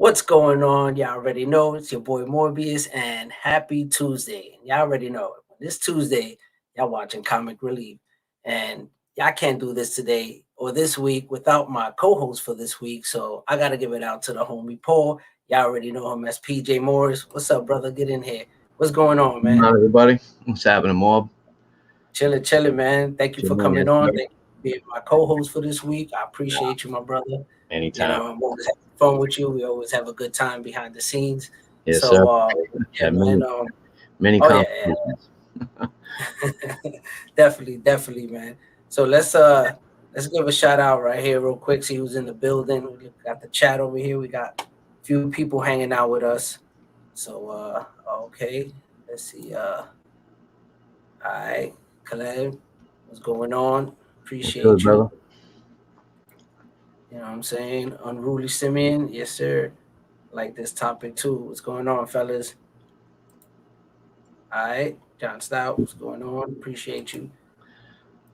What's going on? Y'all already know it's your boy Morbius, and happy Tuesday. Y'all already know it. This Tuesday, y'all watching Comic Relief. And y'all can't do this today or this week without my co-host for this week. So I gotta give it out to the homie Paul. Y'all already know him as PJ Morris. What's up, brother? Get in here. What's going on, man? Hi, everybody. What's happening, Morb? Chilling, man. Thank you for Chilling, coming yes, on. sir. Thank you for being my co-host for this week. I appreciate you, my brother. You Anytime. know, I'm always having fun with you. We always have a good time behind the scenes. Yes, So, sir. yeah, Had man. many Oh yeah, conversations. definitely, man. So let's give a shout out right here real quick. See who's in the building. We got the chat over here. We got a few people hanging out with us. So okay, let's see. All right, Caleb, what's going on? What's Appreciate good, you. brother? You know what I'm saying? Unruly Simeon, yes sir. Like this topic too. What's going on, fellas? All right, John Stout, what's going on? Appreciate you.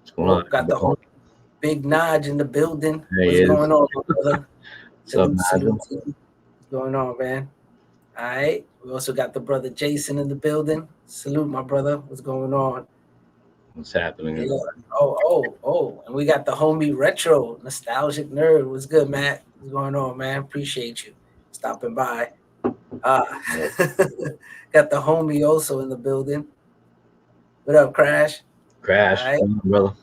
What's going Oh, on? got the whole Big Nodge in the building. There he What's is. going on, my brother? What's up, Salute Nigel? to you. What's going on, man? All right. We also got the brother Jason in the building. Salute, my brother. What's going on? What's happening, Yeah. everybody? Oh. And we got the homie Retro, Nostalgic Nerd. What's good, Matt? What's going on, man? Appreciate you stopping by. Uh, got the homie also in the building. What up, Crash? All Crash. right. Come on, brother.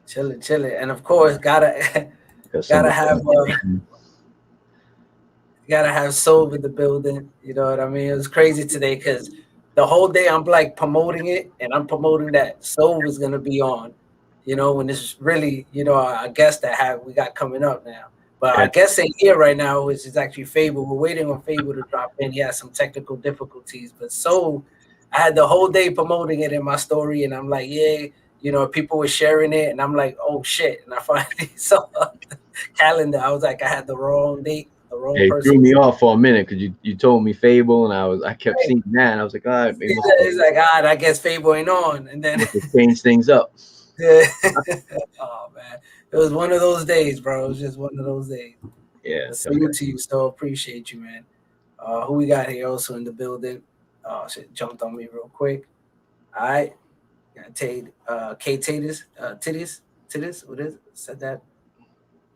Chilling. And of course, gotta Got gotta somebody. have gotta have Sove in the building. You know what I mean? It was crazy today because the whole day I'm like promoting it, and I'm promoting that Sove is gonna be on. You know, when it's really, a guest that we got coming up now. But Yeah. I guess ain't here right now, which is actually Fable. We're waiting on Fable to drop in. He has some technical difficulties, but Sove, I had the whole day promoting it in my story, and I'm like, yeah, people were sharing it, and I'm like, oh shit, and I finally saw the calendar. I was like, I had the wrong date, the wrong It threw person. me off for a minute because you told me Fable, and I kept seeing that, and I was like, all right, they It's like, I guess Fable ain't on, and then must have changed things up. oh man, it was one of those days, bro. It was just one of those days. Yeah. But So, salute to you, still appreciate you, man. Who we got here also in the building? Oh shit, jumped on me real quick. All right, got K Titties, Titties. What is it? Said that.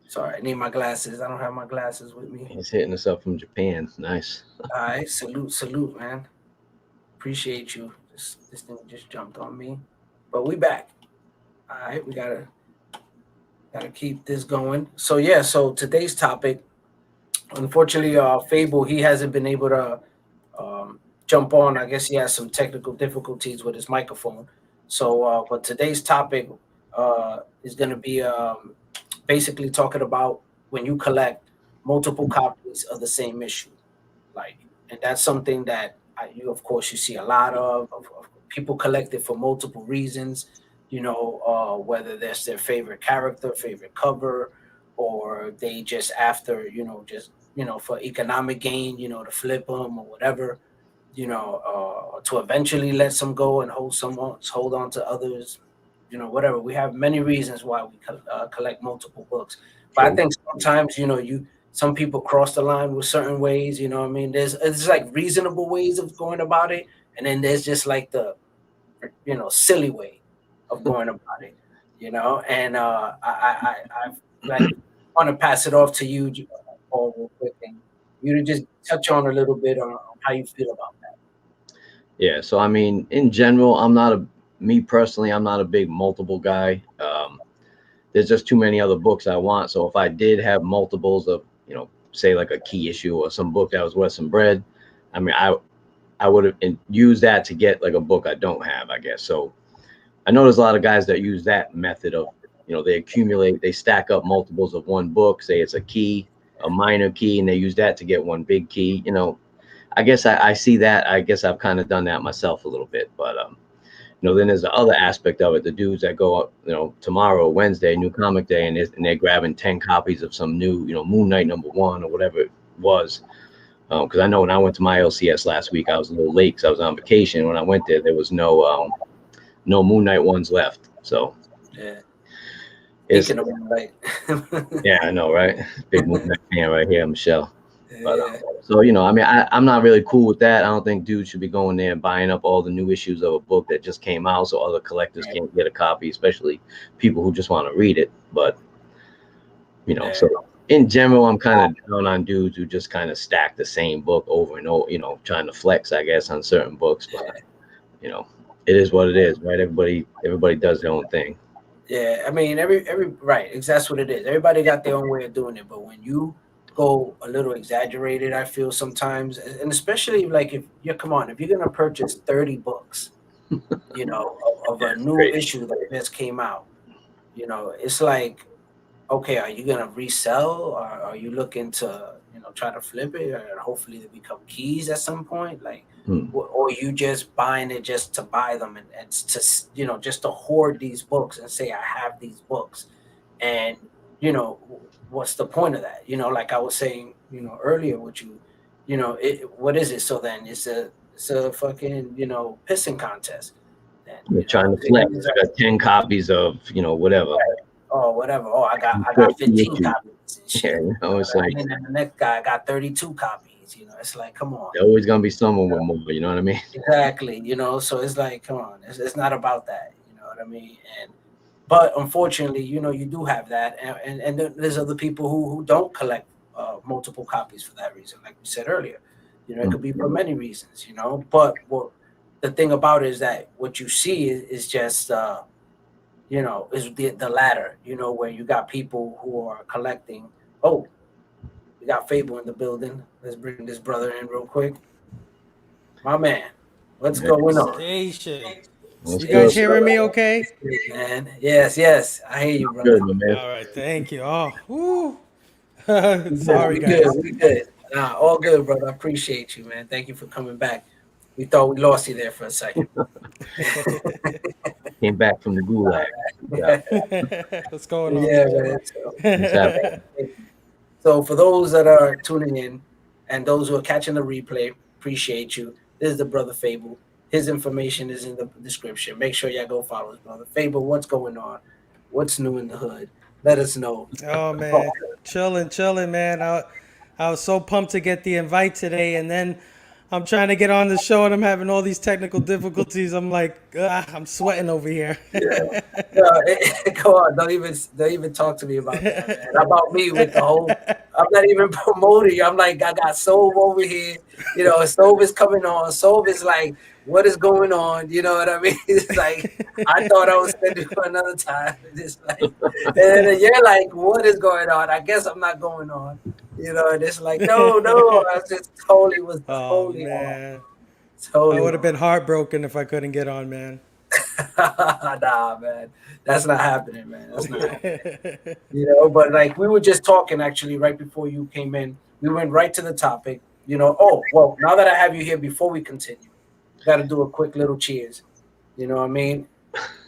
Sorry, I need my glasses. I don't have my glasses with me. he's hitting us up from Japan. Nice. All right, salute, man. Appreciate you. This thing just jumped on me, but we back. All right, we gotta keep this going. So yeah, so today's topic, unfortunately, Fable, he hasn't been able to jump on. I guess he has some technical difficulties with his microphone. So, but today's topic is going to be basically talking about when you collect multiple copies of the same issue, like, and that's something that of course, you see a lot of people collect it for multiple reasons. Whether that's their favorite character, favorite cover, or they just after, just for economic gain, to flip them or whatever, to eventually let some go and hold on to others, whatever. We have many reasons why we collect multiple books, but I True. think sometimes, some people cross the line with certain ways. You know what I mean? It's like reasonable ways of going about it, and then there's just like the silly way of going about it. And I like want to pass it off to you, Paul, real quick, and you to just touch on a little bit on how you feel about that. Yeah. So, I mean, in general, me personally, I'm not a big multiple guy. There's just too many other books I want. So if I did have multiples of, say like a key issue or some book that was worth some bread, I mean, I would have used that to get like a book I don't have, I guess. So I know there's a lot of guys that use that method of, they stack up multiples of one book, say it's a key, a minor key, and they use that to get one big key. I guess I see that. I guess I've kind of done that myself a little bit, but then there's the other aspect of it. The dudes that go up, tomorrow, Wednesday, New Comic Day, and they're grabbing 10 copies of some new, Moon Knight #1 or whatever it was. Because I know when I went to my LCS last week, I was a little late because I was on vacation. When I went there was no Moon Knight ones left. So Yeah. it's Speaking of Moon Knight. yeah, I know, right? Big Moon Knight fan right here, Michelle. But Yeah. so I mean, I'm not really cool with that. I don't think dudes should be going there and buying up all the new issues of a book that just came out, so other collectors Right. can't get a copy, especially people who just want to read it. But Yeah. so in general, I'm kind of down on dudes who just kind of stack the same book over and over, trying to flex, I guess, on certain books. But it is what it is, right? Everybody does their own thing. Yeah, I mean, every right, that's what it is. Everybody got their own way of doing it, but when you go a little exaggerated, I feel sometimes, and especially like if you come on, if you're gonna purchase 30 books, of a It's new crazy. issue that just came out, it's like, okay, are you gonna resell, or are you looking to, try to flip it, and hopefully they become keys at some point, like, Hmm. or you just buying it just to buy them and to, just to hoard these books and say I have these books, and what's the point of that? Like I was saying, earlier with you, what is it? So then it's a fucking pissing contest. Then They're trying to flex. I got 10 copies of whatever. oh, whatever. Oh, I got 14 15 issues. copies and Yeah, shit. You know it's what I like mean? And the next guy got 32 copies. It's like, come on. there's always gonna be someone with more. You know what I mean? Exactly. So it's like, come on. It's not about that. You know what I mean? But unfortunately, you do have that, and then there's other people who don't collect multiple copies for that reason, like we said earlier. It could be for many reasons. But what the thing about it is that what you see is just is the latter, where you got people who are collecting. Oh, we got Fable in the building. Let's bring this brother in real quick. My man, what's Yeah, going on? Station. what's You guys good? hearing me okay? Man, yes, I hear you, brother. Good, my man. All right, thank you. Oh, whoo. We Sorry, good, guys. we good. Nah, all good, brother. I appreciate you, man. Thank you for coming back. We thought we lost you there for a second. Came back from the gulag. Yeah, What's going on, Yeah, man? man. what's happening? So for those that are tuning in and those who are catching the replay, appreciate you. This is the brother Fable. His information is in the description. Make sure y'all go follow his brother Fable. What's going on? What's new in the hood? Let us know. Oh man, chilling, man. I was so pumped to get the invite today, and then I'm trying to get on the show, and I'm having all these technical difficulties. I'm like, I'm sweating over here. No, come on, don't even talk to me about that, man. About me with the whole. I'm not even promoting. I'm like, I got Sove over here. Sove is coming on. Sove is like, what is going on? You know what I mean? It's like I thought I was scheduled for another time. It's like, and then you're like, what is going on? I guess I'm not going on. And it's like, no, I just totally was Oh totally off. man, I Totally would have been off. heartbroken if I couldn't get on, man. Nah, man, that's not happening, man. That's not happening. But like we were just talking actually right before you came in, we went right to the topic. Oh well, now that I have you here, before we continue, got to do a quick little cheers. You know what I mean?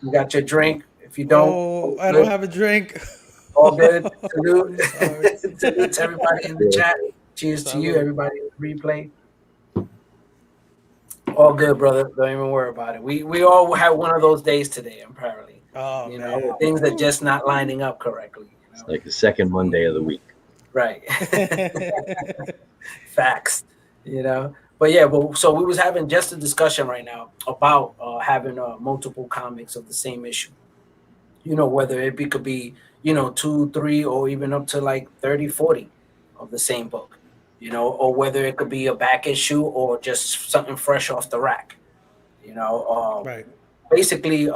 You got your drink. If you don't, Oh, all I don't good. have a drink. All good. Salute. I'm sorry. Salute to everybody in the chat. Cheers to you, Salute. everybody in the replay. All good, brother. Don't even worry about it. We all had one of those days today, apparently. Oh man. Things are just not lining up correctly. It's like the second Monday of the week. Right. Facts. But yeah, so we was having just a discussion right now about having multiple comics of the same issue. Whether could be 2, 3, or even up to like 30, 40 of the same book. Or whether it could be a back issue or just something fresh off the rack. Right. Basically,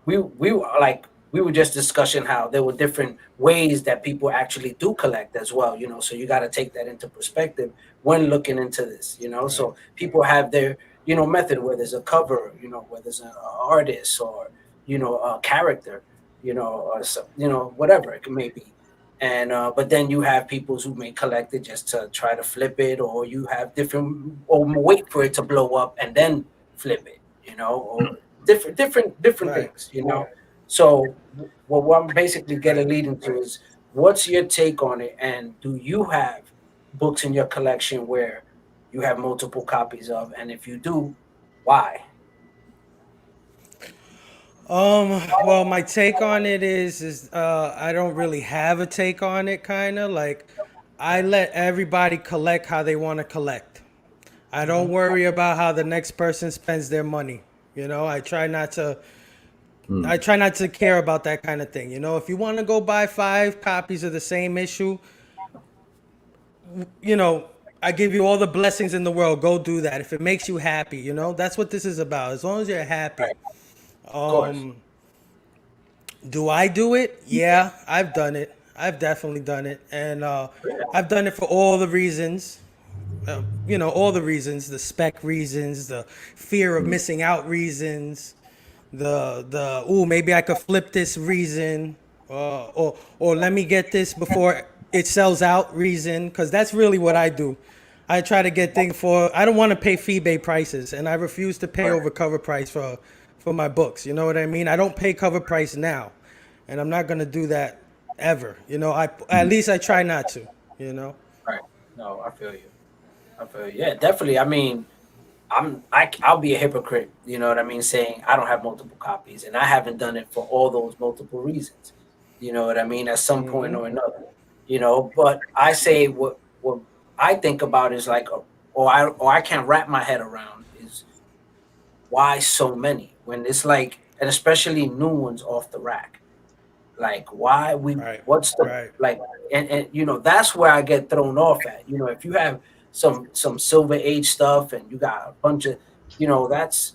we were just discussing how there were different ways that people actually do collect as well. So you got to take that into perspective when looking into this. Right. So people have their method, where there's a cover, where there's an artist, or a character, or whatever it may be. And but then you have people who may collect it just to try to flip it, or you have different, or wait for it to blow up and then flip it, or different Right. things, So what I'm basically getting leading to is, what's your take on it, and do you have books in your collection where you have multiple copies of, and if you do, why? Well, my take on it is I don't really have a take on it, kind of like I let everybody collect how they want to collect. I don't worry about how the next person spends their money. You know, I try not to. I try not to care about that kind of thing. You know, if you want to go buy 5 copies of the same issue, you know, I give you all the blessings in the world. Go do that if it makes you happy. You know, that's what this is about. As long as you're happy. Right. Of course. Do I do it? Yeah, I've done it. I've definitely done it, and I've done it for all the reasons. You know, all the reasons, the spec reasons, the fear of missing out reasons, the maybe I could flip this reason, or let me get this before it sells out reason, because that's really what I do. I try to get things for. I don't want to pay Fable prices, and I refuse to pay over cover price for my books. You know what I mean? I don't pay cover price now, and I'm not gonna do that ever. You know, at least I try not to. You know. Right. No, I feel you. Yeah, definitely. I mean, I'll be a hypocrite, you know what I mean, saying I don't have multiple copies, and I haven't done it for all those multiple reasons. You know what I mean? At some point or another, you know. But I say what I think about is like, or I can't wrap my head around is why so many when it's like, and especially new ones off the rack. Like why what's the like, and you know, that's where I get thrown off at. You know, if you have some silver age stuff and you got a bunch of, you know, that's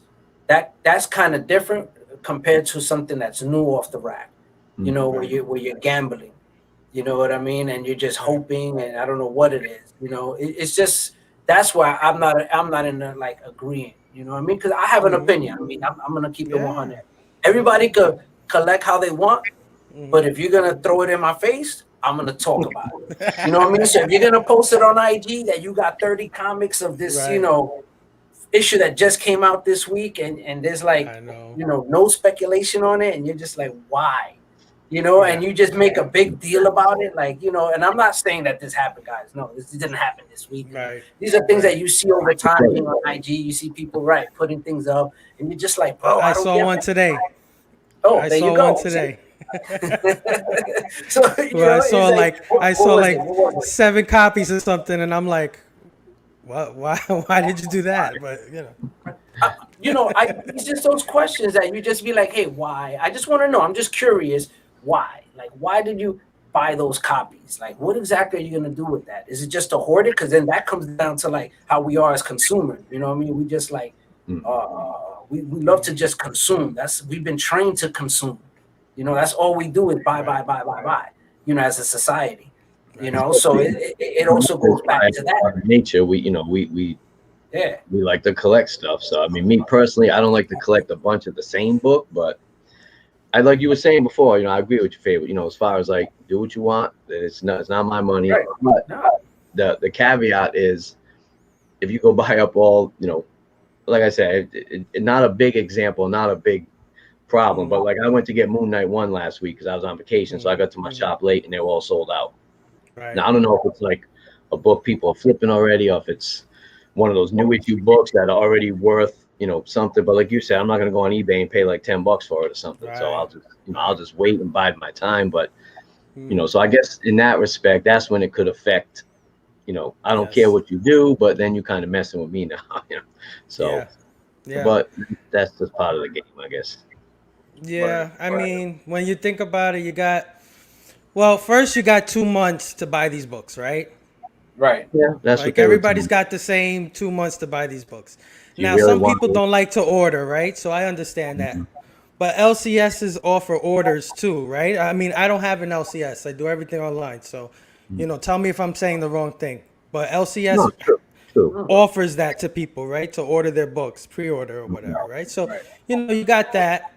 kind of different compared to something that's new off the rack, you know, where you're gambling, you know what I mean, and you're just hoping, and I don't know what it is, you know. It's just, that's why I'm not in the like agreeing, you know what I mean, because I have an opinion. I mean, I'm gonna keep it 100. Everybody could collect how they want, but if you're gonna throw it in my face, I'm gonna talk about it. You know what I mean? So if you're gonna post it on IG that you got 30 comics of this, you know, issue that just came out this week, and there's like, you know, no speculation on it, and you're just like, why? You know, and you just make a big deal about it, like, you know. And I'm not saying that this happened, guys. No, this didn't happen this week. Right. These are things that you see over time on IG. You see people putting things up, and you're just like, bro, I saw one today. Oh, I there saw you go. one today. So I saw like 7 copies or something, and I'm like, what? Why did you do that? But you know, it's just those questions that you just be like, hey, why? I just want to know. I'm just curious, why? Like, why did you buy those copies? Like, what exactly are you gonna do with that? Is it just to hoard it? Because then that comes down to like how we are as consumers. You know what I mean? We just like, we love to just consume. We've been trained to consume. You know, that's all we do is buy. You know, as a society. You know, so it also goes back to that nature. We like to collect stuff. So I mean, me personally, I don't like to collect a bunch of the same book, but I, like you were saying before, you know, I agree with your Fable. You know, as far as like, do what you want. It's not my money. Right. But the caveat is, if you go buy up all, you know, like I said, not a big example, not a big problem, but like I went to get Moon Knight 1 last week because I was on vacation, so I got to my shop late and they were all sold out. Now I don't know if it's like a book people are flipping already, or if it's one of those new issue books that are already worth, you know, something. But like you said, I'm not gonna go on eBay and pay like $10 for it or something. So I'll just wait and bide my time. But you know, so I guess in that respect, that's when it could affect. You know, I don't care what you do, but then you kind of messing with me now. You know, so but that's just part of the game, I guess. Yeah, I mean, when you think about it, first you got 2 months to buy these books, right? Right. Yeah, that's like everybody's got the same 2 months to buy these books. Now, some people don't like to order, right? So I understand that. But LCSs offer orders too, right? I mean, I don't have an LCS. I do everything online. So, you know, tell me if I'm saying the wrong thing. But LCS offers that to people, right? To order their books, pre-order or whatever, right? So, you know, you got that.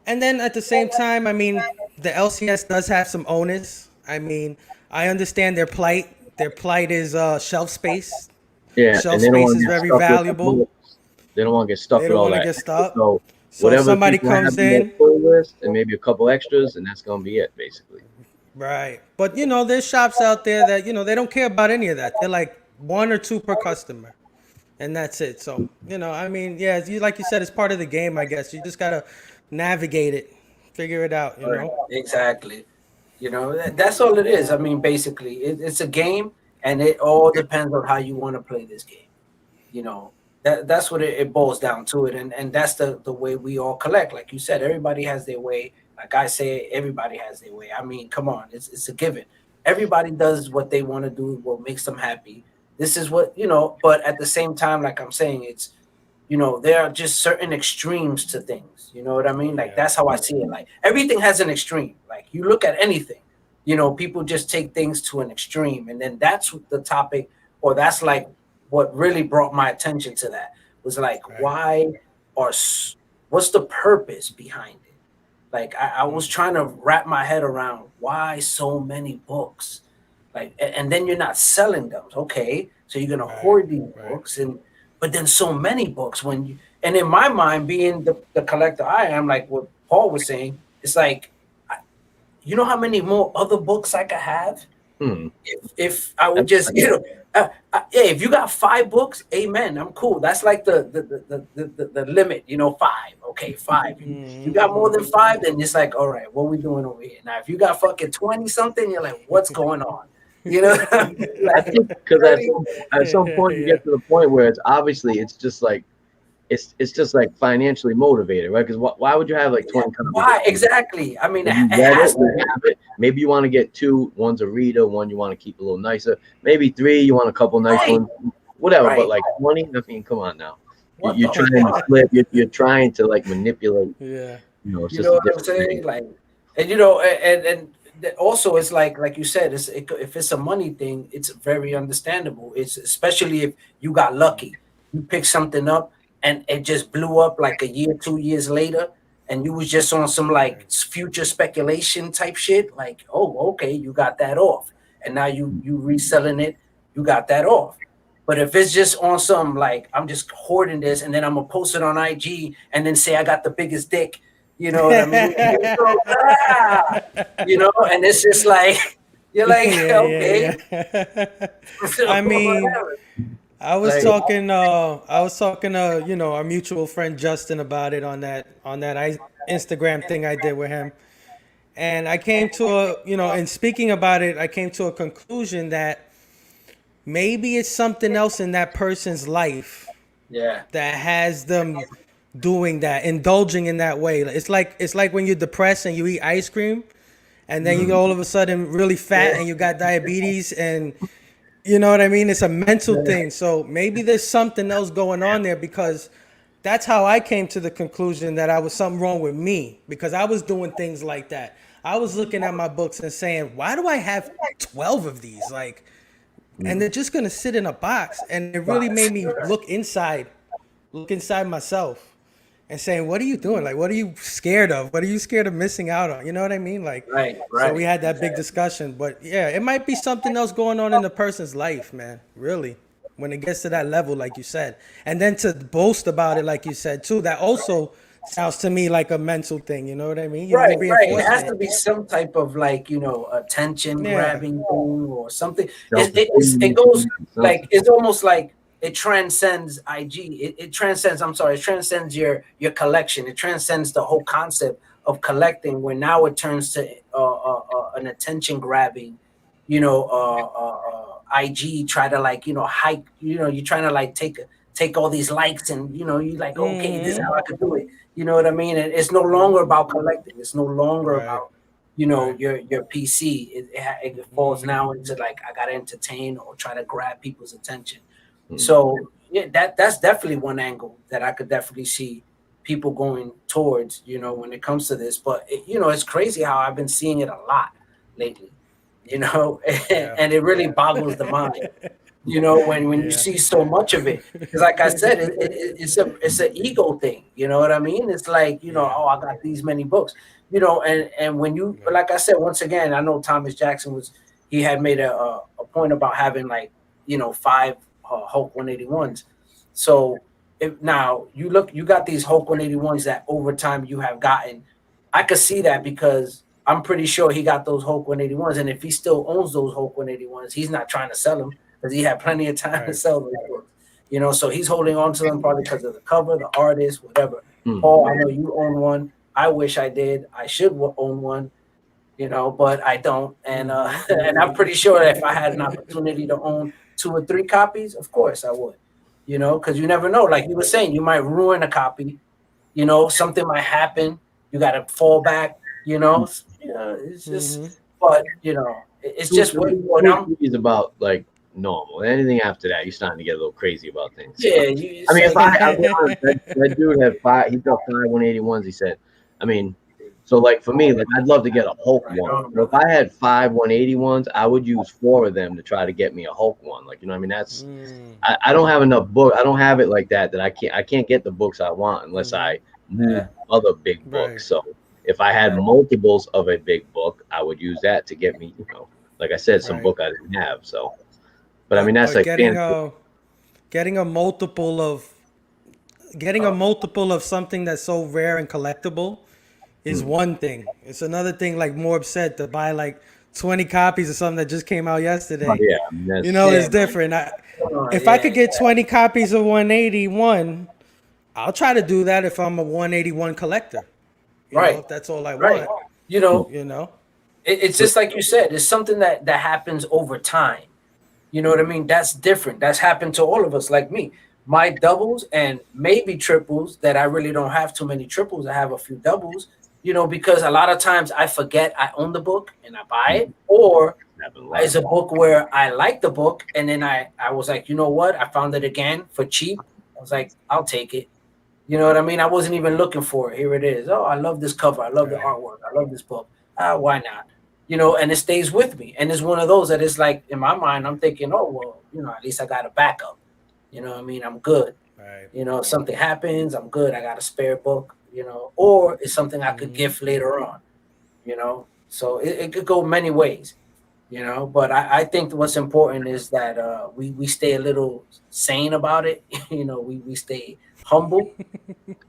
And then at the same time, I mean, the LCS does have some onus. I mean, I understand their plight. Their plight is shelf space. Yeah, shelf space is very valuable. They don't want to get stuck with all that. Get stuck. So if somebody comes in, full list and maybe a couple extras, and that's gonna be it, basically. Right, but you know, there's shops out there that, you know, they don't care about any of that. They're like 1 or 2 per customer, and that's it. So, you know, I mean, yeah, like you said, it's part of the game, I guess. You just gotta navigate it, figure it out, you know. Exactly. You know, that's all it is. I mean, basically, it's a game, and it all depends on how you want to play this game. You know, that's what it boils down to it, and that's the way we all collect. Like you said, everybody has their way. Like I say, everybody has their way. I mean, come on, it's a given. Everybody does what they want to do, what makes them happy. This is what, you know, but at the same time, like I'm saying, it's, you know, there are just certain extremes to things. You know what I mean? Like that's how I see it. Like everything has an extreme. Like you look at anything, you know, people just take things to an extreme, and then that's the topic, or that's like what really brought my attention to that was like, why or what's the purpose behind it? Like I was trying to wrap my head around why so many books, like, and then you're not selling them. Okay, so you're gonna hoard these books, and but then so many books when you, and in my mind, being the collector I am, like what Paul was saying, it's like, you know how many more other books I could have if I would just, you know, yeah, if you got 5 books, amen, I'm cool. That's like the limit, you know, 5. Okay, 5. You got more than 5, then it's like, all right, what we doing over here? Now, if you got fucking 20 something, you're like, what's going on? You know, I think because at some point you get to the point where it's obviously it's just like it's just like financially motivated, right? Because why would you have like 20 copies? Why exactly? I mean, maybe you want to get 2. One's a reader, one you want to keep a little nicer. Maybe 3, you want a couple nice ones, whatever. But like 20, I mean, come on now. You're trying to flip. You're trying to like manipulate. Yeah. You know, it's you just know what I'm saying? Thing. Like, and you know, and also it's like you said, if it's a money thing, it's very understandable. It's especially if you got lucky, you pick something up and it just blew up like a year, 2 years later, and you was just on some like future speculation type shit. Like, oh, okay, you got that off, and now you reselling it, you got that off. But if it's just on some like I'm just hoarding this, and then I'm gonna post it on IG, and then say I got the biggest dick, you know what I mean? You know, and it's just like you're like, okay. I mean. I was talking to you know, our mutual friend Justin about it on that Instagram thing I did with him, and I came to in speaking about it, I came to a conclusion that maybe it's something else in that person's life, that has them doing that, indulging in that way. It's like when you're depressed and you eat ice cream, and then you get all of a sudden really fat and you got diabetes and. You know what I mean? It's a mental thing. So maybe there's something else going on there, because that's how I came to the conclusion that I was something wrong with me, because I was doing things like that. I was looking at my books and saying, why do I have 12 of these? Like, and they're just going to sit in a box. And it really made me look inside myself and saying, what are you doing? Like, what are you scared of? What are you scared of missing out on? You know what I mean? Like, so we had that big discussion, but yeah, it might be something else going on in the person's life, man. Really, when it gets to that level, like you said, and then to boast about it, like you said too, that also sounds to me like a mental thing. You know what I mean? Right. It has to be some type of like, you know, attention grabbing thing or something. It goes like, it's almost like, it transcends IG. It transcends your collection. It transcends the whole concept of collecting, where now it turns to an attention grabbing, you know, IG try to like, you know, hike, you know, you're trying to like take all these likes, and you know, you like, okay, this is how I could do it. You know what I mean? And it's no longer about collecting. It's no longer about, you know, your PC. It falls now into like, I gotta entertain or try to grab people's attention. So yeah, that's definitely one angle that I could definitely see people going towards, you know, when it comes to this. But you know, it's crazy how I've been seeing it a lot lately, you know, and it really boggles the mind, you know, when you see so much of it. Because like I said, it's an ego thing, you know what I mean? It's like, you know, oh, I got these many books, you know, and when you, like I said, once again, I know Thomas Jackson he had made a point about having like, you know, 5 Hulk 181s. So if now you got these Hulk 181s that over time you have gotten. I could see that, because I'm pretty sure he got those Hulk 181s, and if he still owns those Hulk 181s, he's not trying to sell them, because he had plenty of time to sell them. You know, so he's holding on to them probably because of the cover, the artist, whatever. Paul, I know you own one. I wish I did. I should own one. you know, but I don't. And and I'm pretty sure that if I had an opportunity to own 2 or 3 copies, of course I would, you know, because you never know. Like you were saying, you might ruin a copy, you know, something might happen. You got to fall back, you know. It's just, but you know, it's just what I'm. Is about like normal. Anything after that, you're starting to get a little crazy about things. Yeah, you. I mean, if like, I'll be honest, that dude had 5. He's got 5 181s. He said. I mean, so like for me, like I'd love to get a Hulk one. But if I had 5 181s, I would use 4 of them to try to get me a Hulk one. Like, you know what I mean? That's I don't have enough book. I don't have it like that I can't get the books I want unless I move other big books. So if I had multiples of a big book, I would use that to get me, you know, like I said, some book I didn't have. So, but I mean, that's like getting a multiple of something that's so rare and collectible is one thing. It's another thing, like Morb said, to buy like 20 copies of something that just came out yesterday. Oh, yeah, I mean, you know, it's different. If I could get 20 copies of 181, I'll try to do that if I'm a 181 collector. You know, if that's all I want. You know, it's just like you said. It's something that happens over time. You know what I mean? That's different. That's happened to all of us, like me. My doubles and maybe triples that I really don't have too many triples. I have a few doubles, you know, because a lot of times I forget I own the book and I buy it, or it's a book where I like the book and then I was like, you know what? I found it again for cheap. I was like, I'll take it. You know what I mean? I wasn't even looking for it. Here it is. Oh, I love this cover. I love the artwork. I love this book. Why not? You know, and it stays with me. And it's one of those that is like, in my mind, I'm thinking, oh, well, you know, at least I got a backup. You know what I mean? I'm good. You know, if something happens, I'm good. I got a spare book, you know, or it's something I could gift later on, you know. So it could go many ways, you know. But I think what's important is that we stay a little sane about it. You know, we stay humble,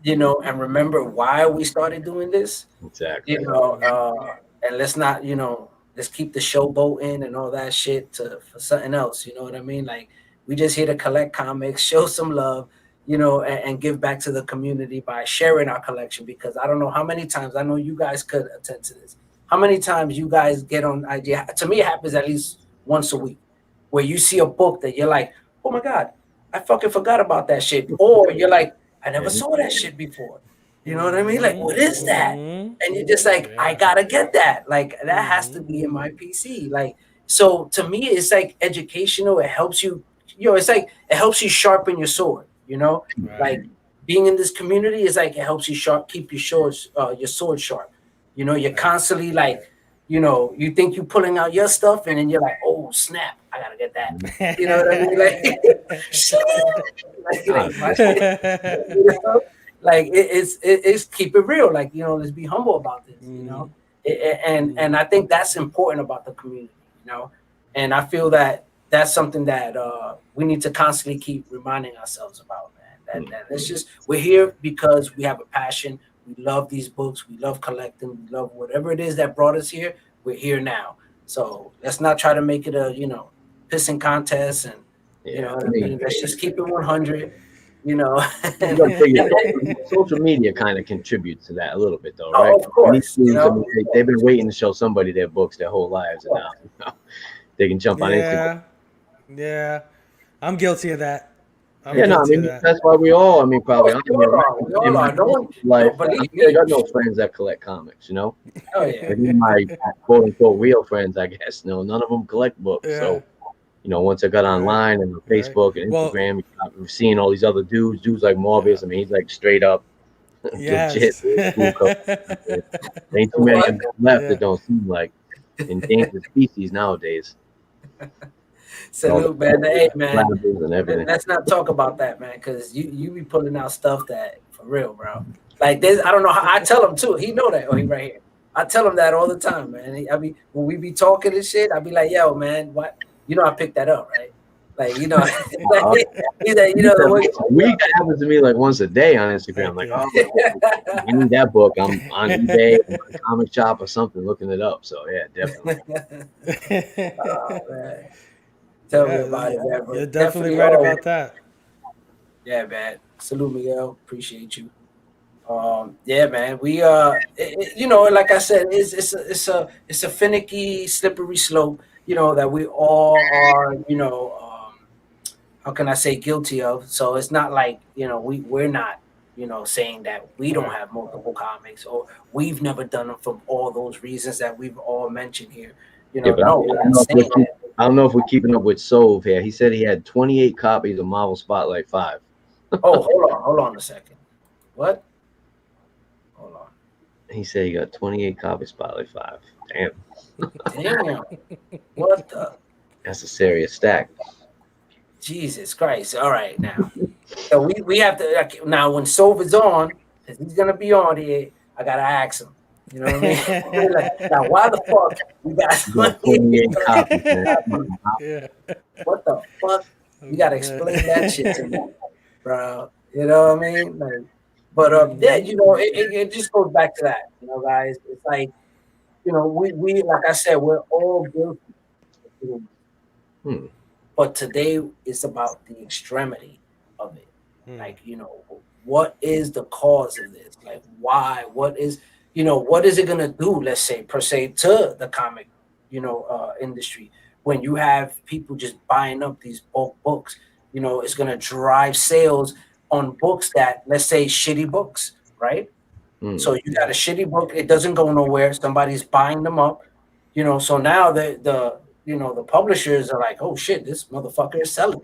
you know, and remember why we started doing this. Exactly. You know, and let's not, you know, let's keep the showboating and all that shit for something else. You know what I mean? Like, we just here to collect comics, show some love, you know, and give back to the community by sharing our collection. Because I don't know how many times, I know you guys could attend to this, how many times you guys get on idea. To me, it happens at least once a week where you see a book that you're like, oh my God, I fucking forgot about that shit. Or you're like, I never saw that shit before. You know what I mean? Like, what is that? And you're just like, I gotta get that. Like, that has to be in my PC. Like, so to me, it's like educational. It helps you, you know, it's like it helps you sharpen your sword, you know? Like, being in this community is like it helps you keep your sword sharp. You know, you're constantly like, you know, you think you're pulling out your stuff and then you're like, oh snap, I gotta get that. You know what I mean? Like, it's keep it real. Like, you know, let's be humble about this, you know? And I think that's important about the community, you know? And I feel that that's something that we need to constantly keep reminding ourselves about, man. That it's just, we're here because we have a passion. We love these books. We love collecting. We love whatever it is that brought us here. We're here now. So let's not try to make it a, you know, pissing contest. And, you know what I mean? Let's just keep it 100, you know. Social media kind of contributes to that a little bit, though, right? Of course. You know? They've been waiting to show somebody their books their whole lives. And now, you know, they can jump on Instagram. Yeah. I'm guilty of that. I mean, that's why we all, I mean, probably. I got no friends that collect comics, you know? Oh, yeah. My quote unquote real friends, I guess, no, none of them collect books. So, you know, once I got online and on Facebook and Instagram, I'm seeing all these other dudes like Morbius. I mean, he's like straight up legit. Ain't too many of them left that don't seem like endangered species nowadays. Salute, man. Hey, man. Let's not talk about that, man, because you be pulling out stuff that for real, bro. Like this, I don't know how I tell him too. He know that. Oh, he right here. I tell him that all the time, man. I mean, when we be talking and shit, I be like, yo, man, what? You know, I picked that up, right? Like, you know, like, you know, the way week happens to me like once a day on Instagram. Like, oh, I need that book. I'm on eBay, or a comic shop or something, looking it up. So yeah, definitely. Oh, man. Tell me about it, man. You're definitely right about that. Yeah, man. Salute, Miguel. Appreciate you. Yeah, man. We you know, like I said, it's a finicky, slippery slope. You know that we all are. You know, how can I say guilty of? So it's not like we're not saying that we don't Right. have multiple comics or we've never done them for all those reasons that we've all mentioned here. You Yeah, know, but no, we're not saying that. I don't know if we're keeping up with Sove here. He said he had 28 copies of Marvel Spotlight 5. Oh, hold on a second. What? Hold on. He said he got 28 copies of Spotlight 5. Damn, Damn. What the? that's a serious stack. Jesus Christ. All right, now. So we have to now when Sov is on, because he's gonna be on here, I gotta ask him. You know what I mean? Like, now why the fuck you He got got 28 copies, man. Yeah. what the fuck? You gotta explain that shit to me, bro. You know what I mean? Like, but yeah, it just goes back to that, guys. It's like, we like I said, we're all guilty. Hmm. But today it's about the extremity of it. Hmm. Like, what is the cause of this? Like, why? What is it gonna do? Let's say per se to the comic, industry when you have people just buying up these bulk books. It's gonna drive sales on books that, let's say, shitty books, right? Hmm. So you got a shitty book, it doesn't go nowhere. Somebody's buying them up, so now the publishers are like, oh shit, this motherfucker is selling.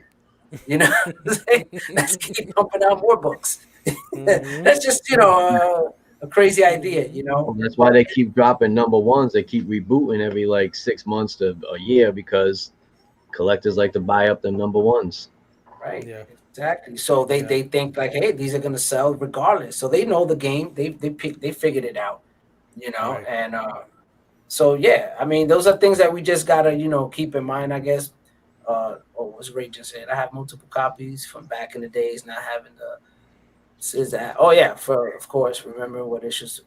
Let's keep pumping out more books. That's just a crazy idea. Well, that's why they keep dropping number ones. They keep rebooting every like 6 months to a year because collectors like to buy up the number ones. Right. Yeah. Exactly. So they think like, hey, these are gonna sell regardless. So they know the game. They figured it out. Right. And so yeah, I mean, those are things that we just gotta keep in mind, I guess. What's Ray just said? I have multiple copies from back in the days, not having the. Is that? Oh yeah, of course. Remember what issues?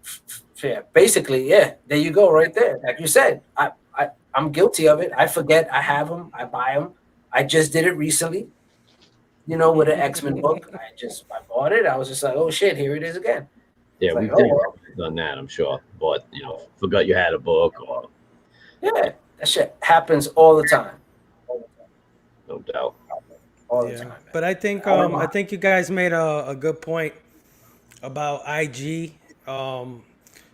Yeah, basically, yeah. There you go, right there. Like you said, I'm guilty of it. I forget I have them. I buy them. I just did it recently. With an X-Men book. I bought it. I was just like, oh shit, here it is again. Yeah, It's we've like, oh well, definitely done that, I'm sure. But forgot you had a book, or yeah, that shit happens all the time. no doubt. All the Yeah. time, man. But I think you guys made a good point about IG.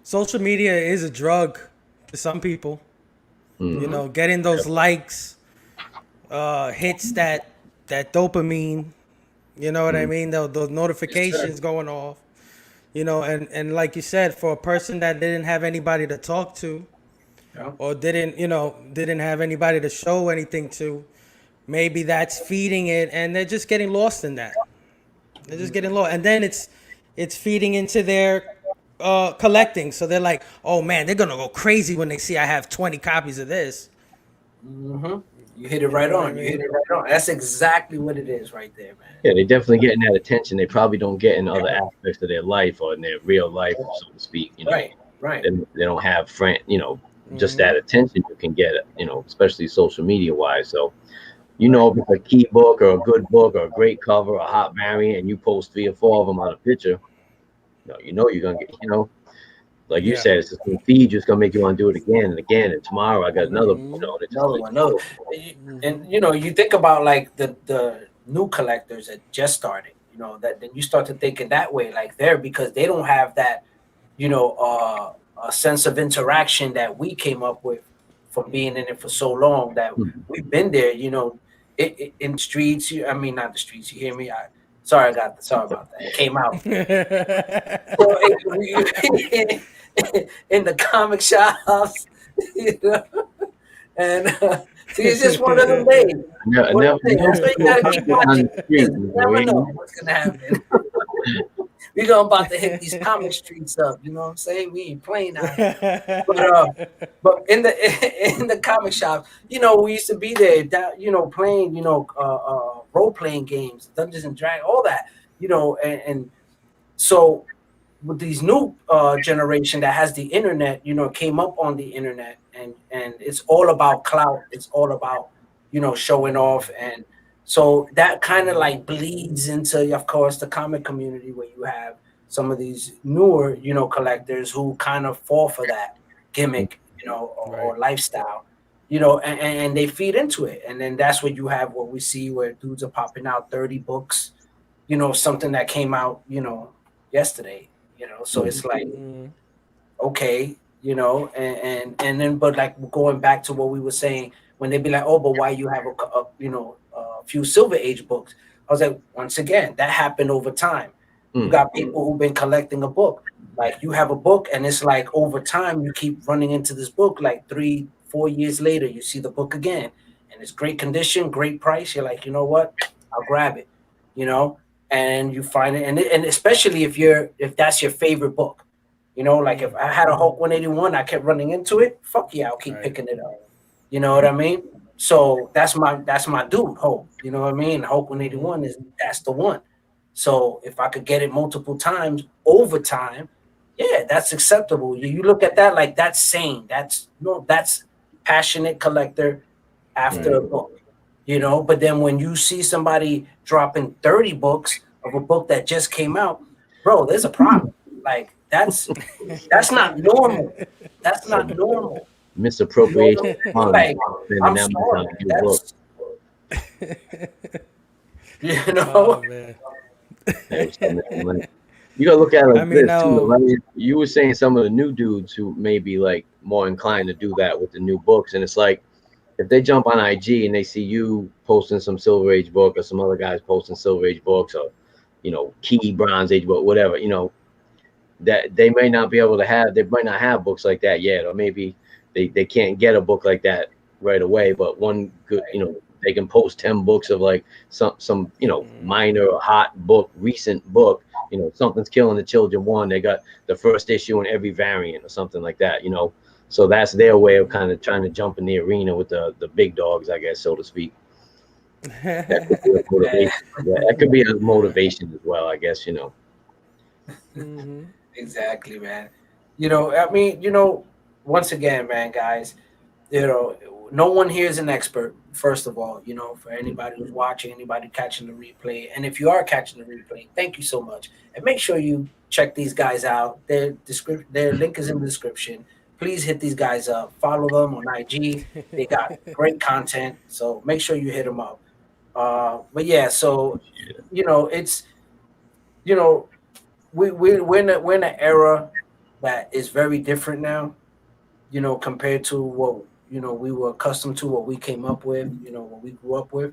Social media is a drug to some people. Mhm. Getting those likes, hits that dopamine. You know what I Mhm. mean? Those Yes, sir. notifications going off. And like you said, for a person that didn't have anybody to talk to, Yeah. or didn't have anybody to show anything to, maybe that's feeding it, and they're just getting lost in that. They're just getting lost, and then it's feeding into their collecting. So they're like, oh man, they're gonna go crazy when they see I have 20 copies of this. Mm-hmm. You hit it You know right what I on. You hit mean? it right on. That's exactly what it is right there, man. Yeah, they definitely getting that attention. They probably don't get in other aspects of their life or in their real life, so to speak. Right. Right. They don't have just that attention you can get, especially social media wise. So, if it's a key book or a good book or a great cover or a hot variant, and you post 3 or 4 of them on a picture, you're gonna get, like you Yeah. said, it's just gonna feed you. It's gonna make you want to do it again and again. And tomorrow I got another, that just Another keeps one. No. And you think about like the new collectors that just started. That then you start to think in that way, like because they don't have that, a sense of interaction that we came up with from being in it for so long. That we've been there. In streets. I mean, not the streets. You hear me? Sorry about that. It came out. So in the comic shops, and see, it's just one of them days. One of them days. That's why you gotta keep on watching the street. because you never know what's gonna happen. We're about to hit these comic streets up. You know what I'm saying? We ain't playing out here. But in the comic shop, we used to be there, playing, role playing games, Dungeons and Dragons, all that, and so with these new generation that has the internet, came up on the internet, and it's all about clout. It's all about showing off, and so that kind of like bleeds into, of course, the comic community where you have some of these newer, collectors who kind of fall for that gimmick, or lifestyle, and they feed into it. And then that's what you have, what we see where dudes are popping out 30 books, something that came out, yesterday, so it's like, okay, and then, but like going back to what we were saying, when they be like, oh, but why you have a few Silver Age books? I was like, once again, that happened over time. You got people who've been collecting a book. Like you have a book and it's like over time you keep running into this book, like 3-4 years later, you see the book again and it's great condition, great price. You're like, you know what? I'll grab it, and you find it. And especially if that's your favorite book, like if I had a Hulk 181, I kept running into it. Fuck yeah, I'll keep picking it up. You know what I mean? So that's my dude, Hulk. You know what I mean? Hulk 181 that's the one. So if I could get it multiple times over time, yeah, that's acceptable. You look at that like that's sane. That's passionate collector after a book, But then when you see somebody dropping 30 books of a book that just came out, bro, there's a problem. Like that's not normal. That's not normal. Misappropriation. Like, I'm sorry. That's, Oh, man. You gotta look at it like this too. Right? You were saying some of the new dudes who may be like more inclined to do that with the new books, and it's like if they jump on IG and they see you posting some Silver Age book or some other guys posting Silver Age books or Key Bronze Age book, whatever, that they may not be able to have. They might not have books like that yet, or maybe they can't get a book like that right away. But one good, they can post 10 books of like some minor hot book, recent book, something's killing the children one. They got the first issue in every variant or something like that, so that's their way of kind of trying to jump in the arena with the big dogs, I guess, so to speak. That could be a motivation. Yeah, that could be a motivation as well, I guess. Exactly, man. I mean, once again, man, guys, no one here is an expert, first of all, for anybody who's watching, anybody catching the replay. And if you are catching the replay, thank you so much. And make sure you check these guys out. Their link is in the description. Please hit these guys up. Follow them on IG. They got great content. So make sure you hit them up. But yeah, so, it's, we're in an era that is very different now, compared to what, we were accustomed to, what we came up with, what we grew up with.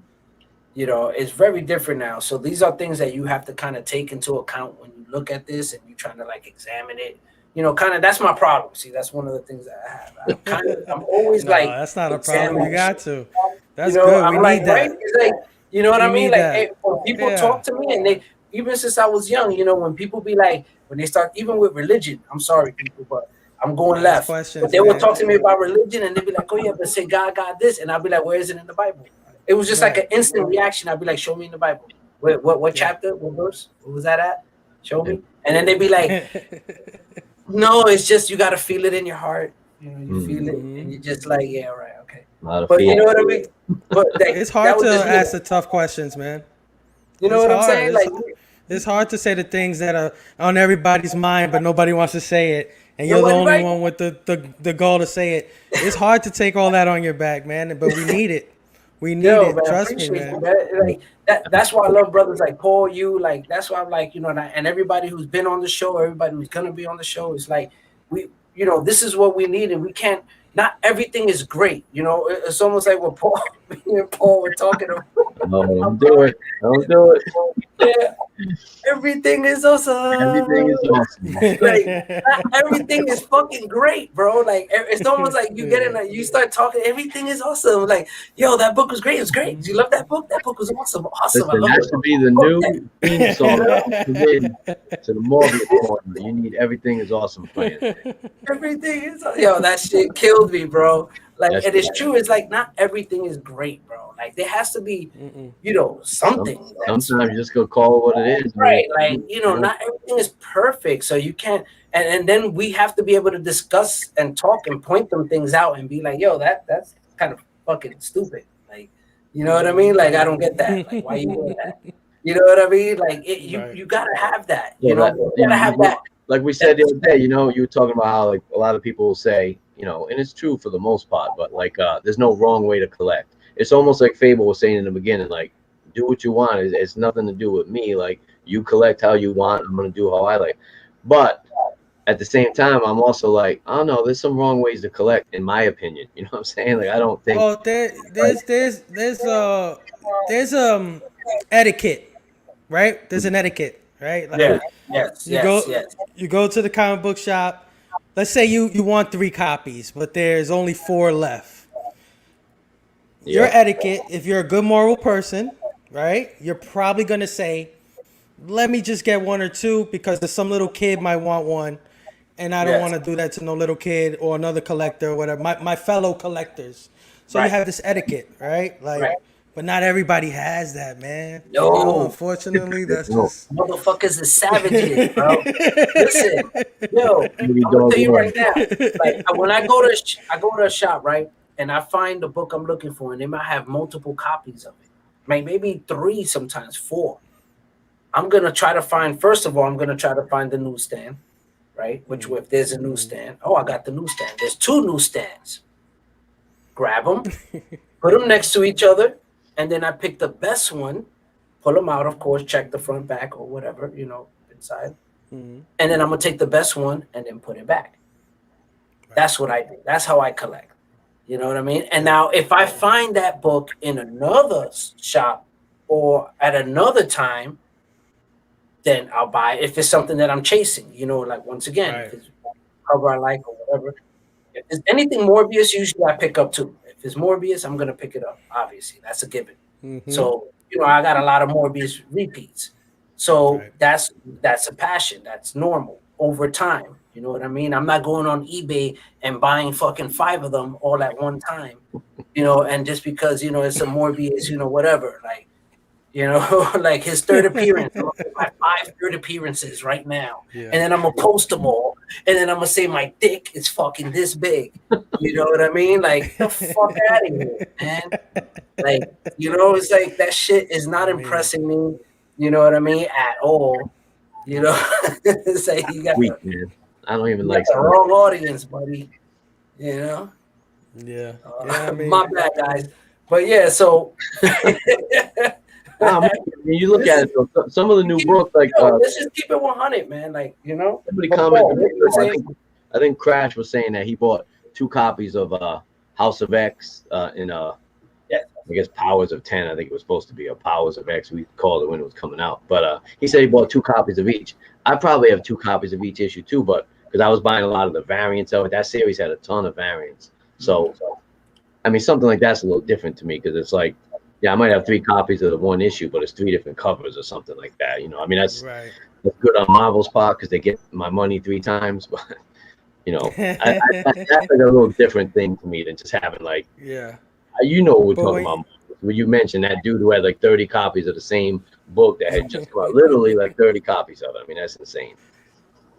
It's very different now. So these are things that you have to kind of take into account when you look at this and you're trying to like examine it. Kind of, that's my problem. See, that's one of the things that I have. I'm always like, that's not a problem. You got to. That's good. I'm we like, need that. right? It's like, you know what I mean? Like, hey, when people Yeah. talk to me, and they, even since I was young, when people be like, when they start, even with religion, I'm sorry, people, but I'm going left. questions, But they would man. talk to me about religion, and they'd be like, oh yeah, but say God got this, and I'll be like, where is it in the Bible? It was just like an instant reaction. I'd be like, show me in the Bible. What chapter? What verse? What was that at? Show me. And then they'd be like, no, it's just you got to feel it in your heart. You feel it, and you're just like, yeah, right, okay. But you know what I mean? But It's hard to ask the tough questions, man. You know what I'm saying? Like, it's hard to say the things that are on everybody's mind, but nobody wants to say it, and you're the only one with the goal to say it. It's hard to take all that on your back, man. But we need it. We need it. Man, Trust me, man. Like, that's why I love brothers like Paul. Like that's why I'm like, and everybody who's been on the show, everybody who's gonna be on the show, is like we, this is what we need, and we can't. Not everything is great, It's almost like what me and Paul were talking about. No, don't do it. Don't do it. Yeah, everything is awesome. Everything is awesome. Like, not everything is fucking great, bro. Like, it's almost like you get in, you start talking. Everything is awesome. Like, yo, that book was great. It was great. Did you love that book? That book was awesome. Awesome. Listen, that should be the new theme song to the Morbius corner. You need Everything is Awesome playing. Everything is, that shit killed me, bro. Like, and it's true. It's like not everything is great, bro. Like, there has to be, something. Sometimes you just go call it what it is. Right. Like, not everything is perfect. So you can't, and then we have to be able to discuss and talk and point them things out and be like, yo, that's kind of fucking stupid. Like, you know what I mean? Like, I don't get that. Like, why you doing that? You know what I mean? Like you, Right. you gotta have that. So You know, that, you yeah, gotta have that. like we said the other day, you know, you were talking about how like a lot of people will say, you know, and it's true for the most part, but like there's no wrong way to collect. It's almost like Fable was saying in the beginning, like do what you want. It's nothing to do with me. Like you collect how you want. I'm gonna do how I like. But at the same time, I'm also like, I don't know. There's some wrong ways to collect, in my opinion. You know what I'm saying? Like I don't think. Well, there's etiquette, right? There's an etiquette, right? Yeah. Like Yes. you Yes. go Yes. you go to the comic book shop. Let's say you want 3 copies, but there's only 4 left. Your Yeah. etiquette, if you're a good moral person, right? You're probably gonna say, let me just get 1 or 2 because some little kid might want one, and I don't Yes. want to do that to no little kid or another collector or whatever. My fellow collectors. So you Right. have this etiquette, right? Right. Like, but not everybody has that, man. You know, No. unfortunately, that's No, just. Motherfuckers is savages, bro. Listen, yo, maybe I'm gonna dog tell you right love. now. Like when I go to a shop, right, and I find the book I'm looking for, and they might have multiple copies of it, like maybe 3, sometimes 4. I'm gonna try to find. First of all, I'm gonna try to find the newsstand, right? Which if there's a newsstand, oh, I got the newsstand. There's 2 newsstands. Grab them, put them next to each other, and then I pick the best one, pull them out, of course, check the front, back, or whatever, inside. Mhm. And then I'm gonna take the best one and then put it back. That's what I do. That's how I collect. You know what I mean? And now if I find that book in another shop or at another time, then I'll buy it if it's something that I'm chasing. Like once again, Right. if it's a cover I like or whatever. If there's anything Morbius, usually I pick up too. If it's Morbius, I'm gonna pick it up. Obviously, that's a given. Mm-hmm. So I got a lot of Morbius repeats. So Right. that's a passion. That's normal over time. You know what I mean? I'm not going on eBay and buying fucking 5 of them all at one time. And just because it's a Morbius, whatever. Like like his third appearance. I'm gonna put my 5 third appearances right now, Yeah. and then I'm gonna post them all, and then I'm gonna say my dick is fucking this big. You know what I mean? Like the fuck out of here, man. Like it's like that shit is not I mean, impressing me. You know what I mean? At all. It's like Weak, man. I don't even you got like the some. wrong audience, buddy. You know. yeah. Yeah. I My mean, bad, guys. But yeah, so. I mean, you look This at is it. Though, some of the new books, like let's just keep it 100, man. Like, somebody But commented. Paul, what you were saying? I think Crash was saying that he bought 2 copies of House of X in Yeah. I guess Powers of 10. I think it was supposed to be a Powers of X. We called it when it was coming out. But he said he bought 2 copies of each. I probably have 2 copies of each issue too, but because I was buying a lot of the variants of it. That series had a ton of variants. So, I mean, something like that's a little different to me because it's like, yeah, I might have 3 copies of the one issue, but it's 3 different covers or something like that. I mean, that's right. good on Marvel's part because they get my money 3 times. But that's like a little different thing to me than just having like, Yeah. what we're But talking when about. When you mentioned that dude who had like 30 copies of the same book that had just come out, literally like 30 copies of it. I mean, that's insane.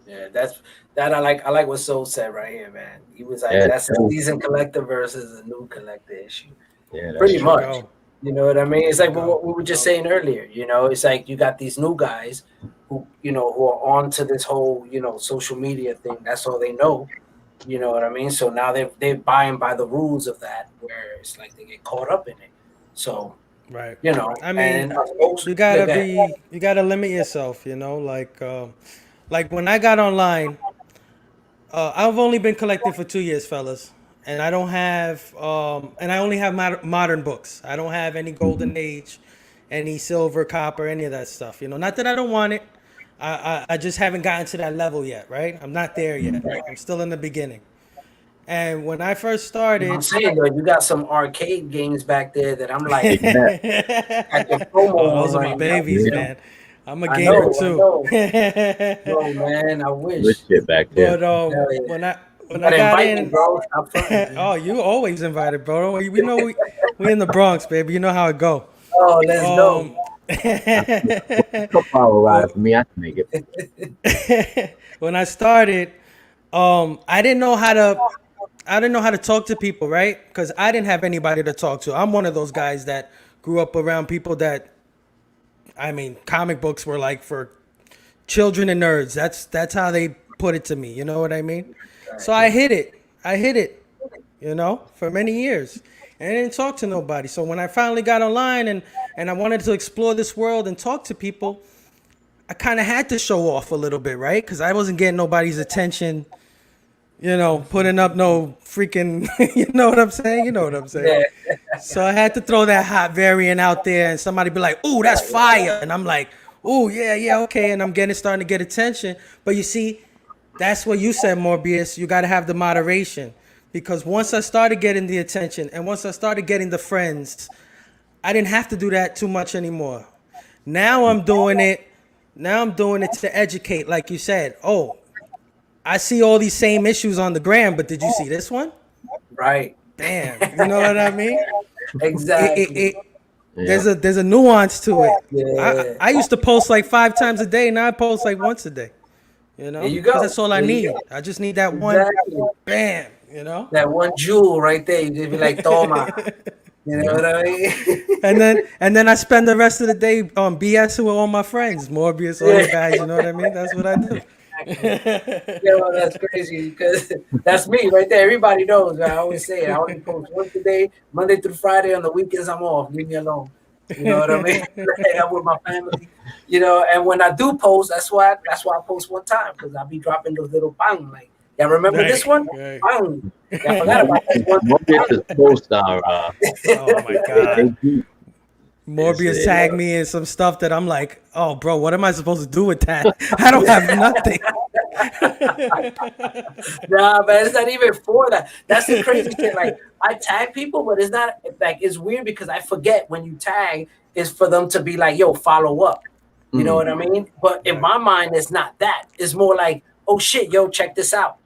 Yeah, that I like what Soul said right here, man. He was like, Yeah, that's a season collector versus a new collector issue. yeah, that's Pretty true. much. go. You know what I mean? It's like Go. what we were just saying earlier. It's like you got these new guys who are on to this whole social media thing. That's all they know. You know what I mean? So now they're buying by the rules of that, where it's like they get caught up in it. So Right. I mean, and us folks, you yeah, gotta go ahead. you gotta limit yourself. Like when I got online, I've only been collecting for 2 years, fellas, and I don't have and I only have modern books. I don't have any golden age, any silver, copper, any of that stuff. Not that I don't want it. I just haven't gotten to that level yet, right? I'm not there yet. I'm still in the beginning. And when I first I'm started, saying though, you got some arcade games back there that I'm like at the promo oh, on those are my right now. babies, Yeah. man. I'm a I gamer know, I too. know. No, man, I Good wish. shit back there. But Hell yeah. when I Gotta got invite me, in, bro. Stop fronting, man. oh, you always invited, bro. We know we in the Bronx, baby. You know how it go. Oh, let's go. Um, Couple hour ride well, for me. I can make it. when I started, I didn't know how to talk to people, right? Because I didn't have anybody to talk to. I'm one of those guys that grew up around people that I mean, comic books were like for children and nerds. That's how they put it to me. You know what I mean? So I hid it. You know, for many years, and I didn't talk to nobody. So when I finally got online and I wanted to explore this world and talk to people, I kind of had to show off a little bit, right? Because I wasn't getting nobody's attention. You know, putting up no freaking, you know what I'm saying? You know what I'm saying? Yeah. So I had to throw that hot variant out there, and somebody be like, "Ooh, that's fire," and I'm like, "Ooh, yeah, okay," and I'm starting to get attention. But you see, that's what you said, Morbius. You got to have the moderation, because once I started getting the attention and once I started getting the friends, I didn't have to do that too much anymore. Now I'm doing it. Now I'm doing it to educate, like you said. Oh, I see all these same issues on the gram, but did you see this one? Right. Bam. You know what I mean? Exactly. There's a nuance to it. Yeah. I used to post like 5 times a day. Now I post like once a day. You know? There you go. 'Cause that's all I There you need. go. I just need that one. Exactly. Bam. You know? That one jewel right there. You just be like, Toma. You know what I mean? and then I spend the rest of the day on BS with all my friends, Morbius, all you guys. You know what I mean? That's what I do. Yo, that's crazy because that's me right there. Everybody knows. I always say it. I only post once a day, Monday through Friday. On the weekends, I'm off. Leave me alone. You know what I mean? I'm with my family. You know, and when I do post, that's why I post one time, because I'll be dropping those little bang. Like, y'all remember this one? Right. Bang. Y'all forgot about this one. Morbius' posts are Oh my God. Morbius It's, tagged me in some stuff that I'm like, oh, bro, what am I supposed to do with that? I don't have nothing. Nah, man, it's not even for that. That's the crazy thing. Like, I tag people, but it's not like, it's weird because I forget when you tag is for them to be like, yo, follow up. You know what I mean? But in my mind, it's not that. It's more like, oh shit, yo, check this out.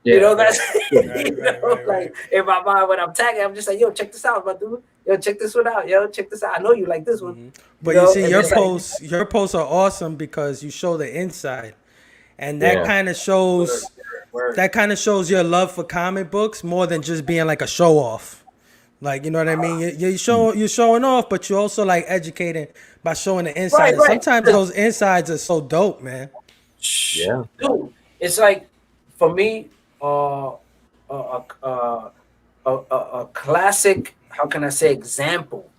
You know, that's like in my mind when I'm tagging, I'm just like, yo, check this out, my dude. Yo, check this one out. Yo, check this out. I know you like this one. But you see, your posts are awesome because you show the inside, and that kind of shows your love for comic books more than just being like a show off. Like, you know what I mean? You're showing off, but you're also like educating by showing the inside. Right. Sometimes those insides are so dope, man. Yeah, dude, it's like for me, a classic, how can I say, example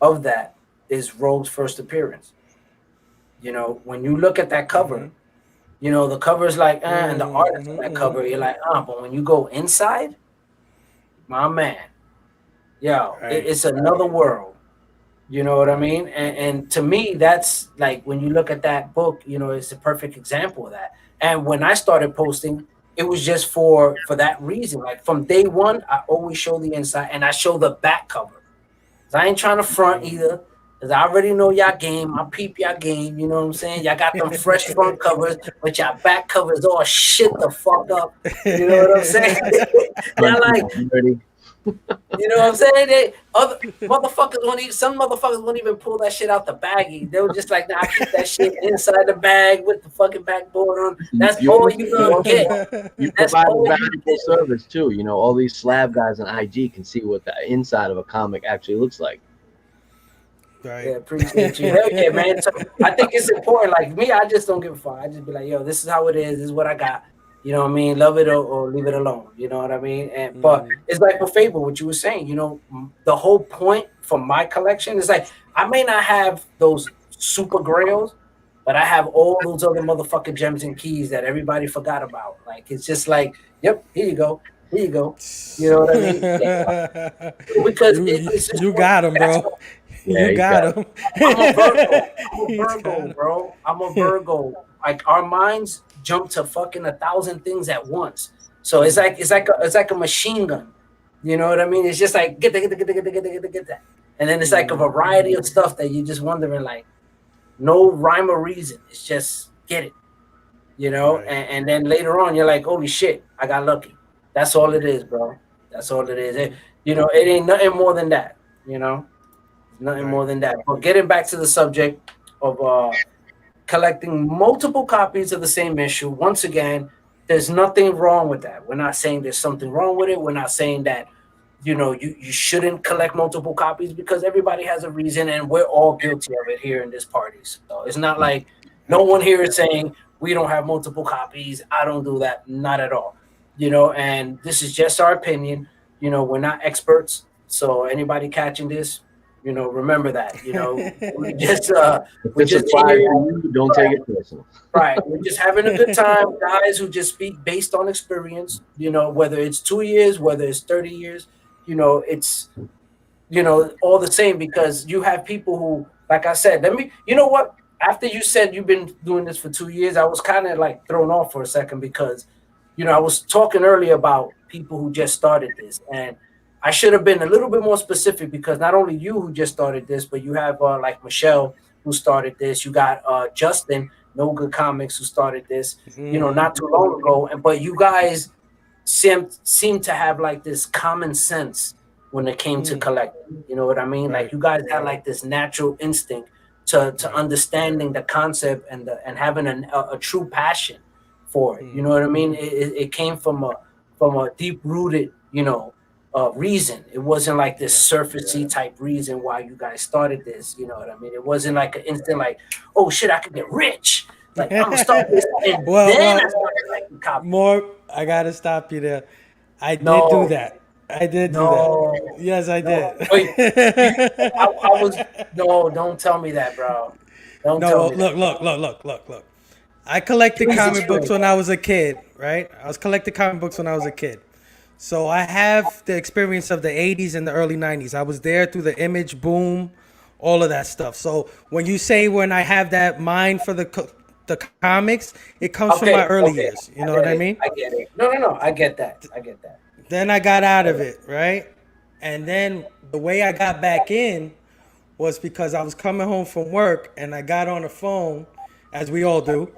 of that is Rogue's first appearance. You know, when you look at that cover, you know, the cover is like, and the artist on that cover, you're like, but when you go inside, my man, yo, it's another world. You know what I mean? And to me, that's like, when you look at that book, you know, it's a perfect example of that. And when I started posting, it was just for that reason. Like, from day one, I always show the inside, and I show the back cover. I ain't trying to front either, because I already know y'all game. I peep y'all game. You know what I'm saying? Y'all got them fresh front covers, but y'all back covers all shit the fuck up. You know what I'm saying? Y'all like, you know what I'm saying? Some motherfuckers won't even pull that shit out the baggie. They were just like, nah, I keep that shit inside the bag with the fucking backboard on. That's all you gonna get. You provide a valuable service too. You know, all these slab guys on IG can see what the inside of a comic actually looks like. Right. Yeah, appreciate you. Hell yeah, man. So I think it's important. Like me, I just don't give a fuck. I just be like, yo, this is how it is. This is what I got. You know what I mean? Love it or leave it alone. You know what I mean? And but it's like for Fable, what you were saying, you know, the whole point for my collection is like, I may not have those super grails, but I have all those other motherfucking gems and keys that everybody forgot about. Like, it's just like, yep, here you go. Here you go. You know what I mean? Yeah. Because you got them, bro. Yeah, you got them. I'm a Virgo, bro. I'm a Virgo. Like, our minds jump to fucking 1,000 things at once. So it's like a machine gun. You know what I mean? It's just like get that. And then it's like a variety of stuff that you're just wondering, like, no rhyme or reason. It's just get it. You know, and then later on you're like, holy shit, I got lucky. That's all it is, bro. That's all it is. You know, it ain't nothing more than that, you know? Nothing more than that. But getting back to the subject of collecting multiple copies of the same issue, once again, there's nothing wrong with that. We're not saying there's something wrong with it. We're not saying that you shouldn't collect multiple copies because everybody has a reason, and we're all guilty of it here in this party. So it's not like no one here is saying we don't have multiple copies. I don't do that, not at all. And this is just our opinion. We're not experts, so anybody catching this, remember that. We just If we it's just applied to here. you, don't take it personal. Right. We're just having a good time, guys who just speak based on experience, whether it's 2 years, whether it's 30 years, it's, all the same because you have people who, like I said, you know what? After you said you've been doing this for 2 years, I was kind of like thrown off for a second because, I was talking earlier about people who just started this, and I should have been a little bit more specific because not only you who just started this, but you have like Michelle who started this. You got Justin, KnowGoodComics, who started this, not too long ago. But you guys seem to have like this common sense when it came to collecting. You know what I mean? Right. Like you guys had like this natural instinct to understanding the concept and having a true passion for it. You know what I mean? It came from a deep rooted, reason. It wasn't like this surfacey type reason why you guys started this. You know what I mean? It wasn't like an instant like, oh shit, I could get rich. Like I'm gonna start this, and then I started collecting copies. More, I gotta stop you there. I did No. do that. I did do No. that. Yes, I did. Wait, I was no. Don't tell me that, bro. Don't tell me. Look. I collected Jesus comic books Christ. when I was a kid, right? I was collecting comic books when I was a kid. So I have the experience of the 80s and the early 90s. I was there through the image boom, all of that stuff. So when you say when I have that mind for the comics, it comes from my early years. You know what I mean? I get it. No. I get that. Then I got out of it, right? And then the way I got back in was because I was coming home from work and I got on the phone, as we all do,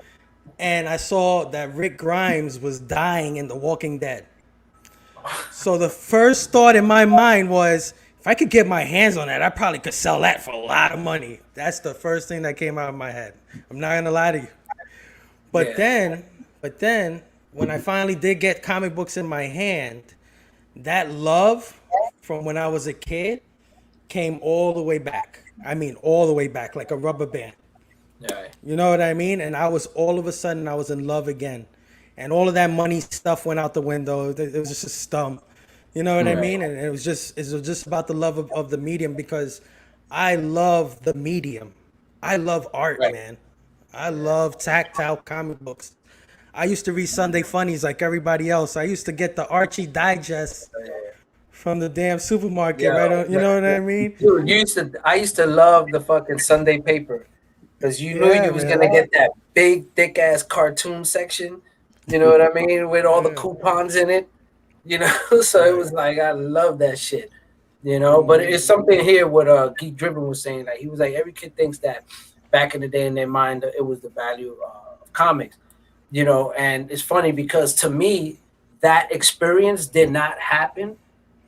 and I saw that Rick Grimes was dying in The Walking Dead. So the first thought in my mind was, if I could get my hands on that, I probably could sell that for a lot of money. That's the first thing that came out of my head. I'm not gonna lie to you. But then, when I finally did get comic books in my hand, that love from when I was a kid came all the way back. I mean, all the way back, like a rubber band. Yeah. You know what I mean? And I was all of a sudden, I was in love again. And all of that money stuff went out the window. It was just a stump. You know what I mean? And it was just about the love of the medium because I love the medium. I love art, man. I love tactile comic books. I used to read Sunday Funnies like everybody else. I used to get the Archie Digest from the damn supermarket, right? You know what I mean? Dude, I used to love the fucking Sunday paper because you knew you was gonna get that big, thick ass cartoon section. You know what I mean? With all the coupons in it. So it was like I love that shit. But it's something here what Geek Driven was saying. Like he was like every kid thinks that back in the day in their mind it was the value of comics. And it's funny because to me that experience did not happen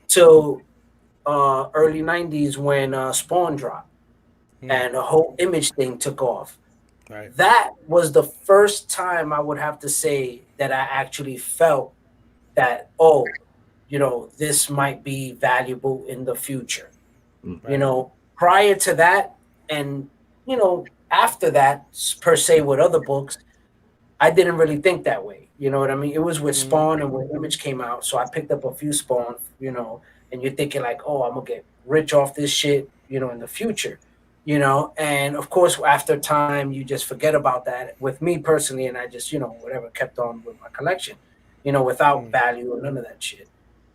till early 90s when Spawn dropped and the whole image thing took off. Right. That was the first time I would have to say that I actually felt that, this might be valuable in the future. Right. Prior to that and, after that, per se, with other books, I didn't really think that way. You know what I mean? It was with Spawn and when Image came out. So I picked up a few Spawn, and you're thinking like, oh, I'm going to get rich off this shit, in the future. And of course, after time, you just forget about that. With me personally, and I just, whatever, kept on with my collection, without value or none of that shit.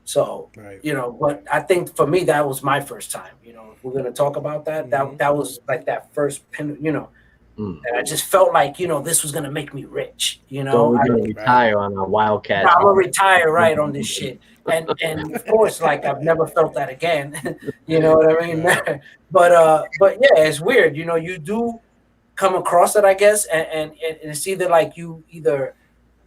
So, but I think for me, that was my first time. If we're gonna talk about that, that was like that first pin, and I just felt like, this was gonna make me rich. So we're gonna retire on our Wildcat. I'm gonna retire on this shit. And of course, like I've never felt that again. You know what I mean? But yeah, it's weird. You do come across it, I guess, and it's either like you either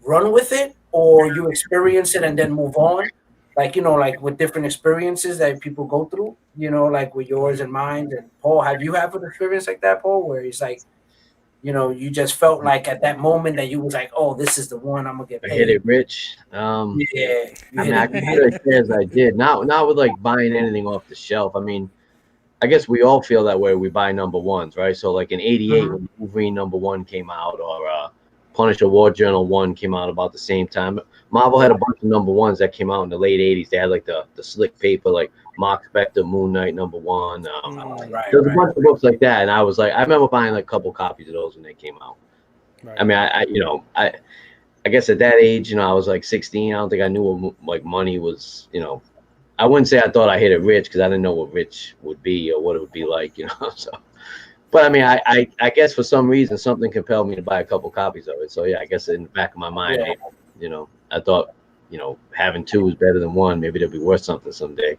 run with it or you experience it and then move on. Like like with different experiences that people go through. Like with yours and mine. And Paul, have you had an experience like that, Paul, where it's like, you know, you just felt like at that moment that you was like, oh, this is the one I'm gonna get I paid. hit it rich. Yeah, you I hit mean, I it. consider it as I did. Not with like buying anything off the shelf. I mean, I guess we all feel that way. We buy number ones, right? So like in '88 when Wolverine #1 came out, or Punisher War Journal 1 came out about the same time. Marvel had a bunch of #1s that came out in the late '80s. They had like the slick paper, like Mark Spector, Moon Knight #1. Right, There was a bunch of books like that, and I was like, I remember buying like a couple copies of those when they came out. Right. I mean, I guess at that age, you know, I was like 16. I don't think I knew what like money was. You know, I wouldn't say I thought I hit it rich because I didn't know what rich would be or what it would be like. You know, so. But I mean, I guess for some reason something compelled me to buy a couple copies of it. So yeah, I guess in the back of my mind, Yeah. you know, I thought, you know, having two is better than one. Maybe they'll be worth something someday.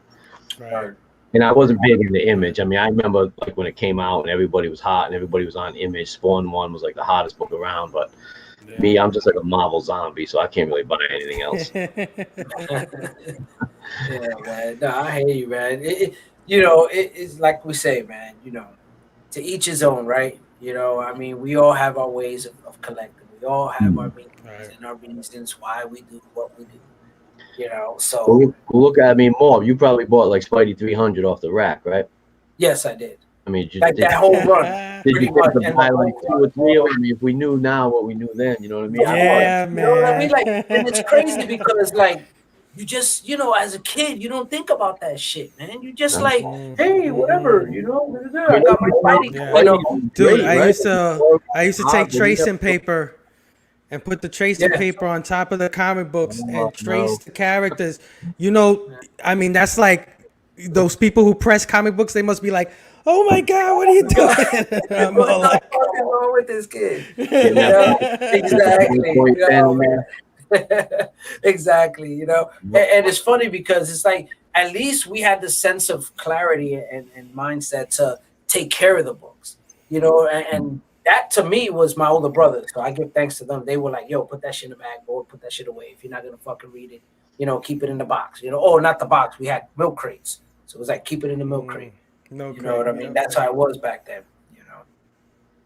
Right. And I wasn't big into Image. I mean, I remember like when it came out and everybody was hot and everybody was on Image. Spawn 1 was like the hottest book around. But me, I'm just like a Marvel zombie, so I can't really buy anything else. Yeah, man. No, I hear you, man. You know, it's like we say, man. You know, to each his own, right? You know, I mean, we all have our ways of collecting. We all have our meanings and our reasons why we do what we do. You know, so well, look at me, Morb. You probably bought like Spidey 300 off the rack, right? yes, I did. I mean, Like that whole run. did you pretty much. think to And buy the like whole 2 or 3 of them? I mean, if we knew now what we knew then, you know what I mean? Yeah, You know what I mean? man. Like, and it's crazy because like you just, you know, as a kid, you don't think about that shit, man. You just like, hey, whatever, you know. I got my Spidey, Yeah. you know. Dude, Great, I right? used to take tracing paper and put the tracing Yeah. paper on top of the comic books Oh, and trace no. the characters. You know, I mean, that's like those people who press comic books. They must be like, "Oh my god, what are you doing?" I'm all What the like, fuck is wrong with this kid? Getting You know? that Exactly. point You pen know, in there. man. Exactly. You know, and it's funny because it's like at least we had the sense of clarity and mindset to take care of the books. You know, and that to me was my older brother. So I give thanks to them. They were like, "Yo, put that shit in the bag, boy. Put that shit away. If you're not gonna fucking read it, you know, keep it in the box. You know, oh, not the box. We had milk crates, so it was like keep it in the milk crate. no, You know what I mean? Yep. That's how it was back then. You know,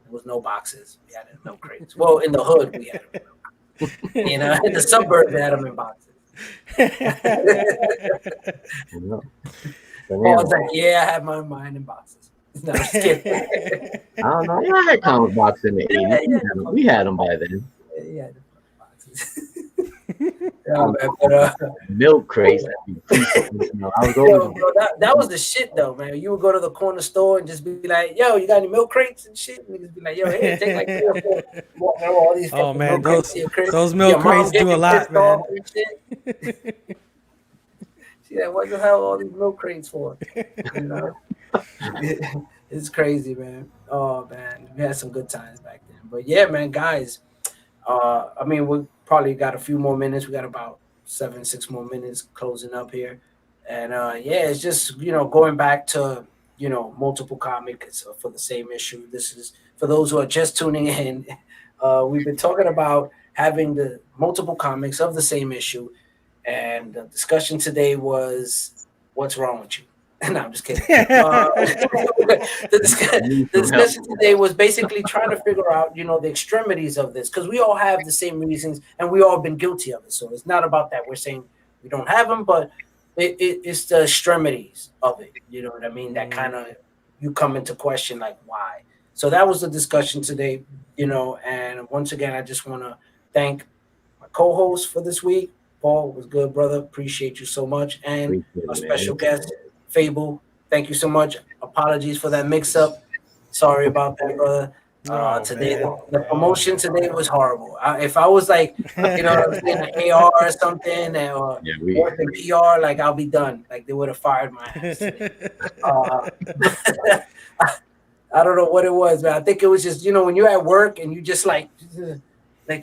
there was no boxes. We had it in milk crates. Well, in the hood, we had them. You know, in the suburbs, they had them in boxes. You know? Oh, I was like, yeah, I have my mind in boxes. No, I'm just kidding. I don't know. Yeah, I had comic box in the 80s. We had them by then. Yeah, the boxes. Yeah, man, but, Milk crates. You know, I was yo, always bro, that was the shit though, man. You would go to the corner store and just be like, "Yo, you got any milk crates and shit?" And niggas be like, "Yo, here, take like 3 or 4." Walking around all these Oh fucking man, milk crates in your crib. those milk Your mom crates getting do a lot, pissed man. off and shit. She like, "What the hell all these milk crates for?" You know, it's crazy, man. Oh man, we had some good times back then. But yeah, man, guys. I mean, we probably got a few more minutes. We got about 6 more minutes closing up here, and yeah, it's just going back to multiple comics for the same issue. This is for those who are just tuning in. We've been talking about having the multiple comics of the same issue, and the discussion today was what's wrong with you. No, I'm just kidding. The discussion today was basically trying to figure out, the extremities of this, because we all have the same reasons and we all been guilty of it. So it's not about that. We're saying we don't have them, but it's the extremities of it. You know what I mean? That kind of you come into question, like why. So that was the discussion today. And once again, I just want to thank my co-host for this week. Paul, was good, brother. Appreciate you so much, and our special guest. Fable, thank you so much. Apologies for that mix-up. Sorry about that, brother. Today, the promotion today was horrible. If I was like, an AR or something, or working PR, like I'll be done. Like they would have fired my ass today. I don't know what it was, man. I think it was just, when you're at work and you just like,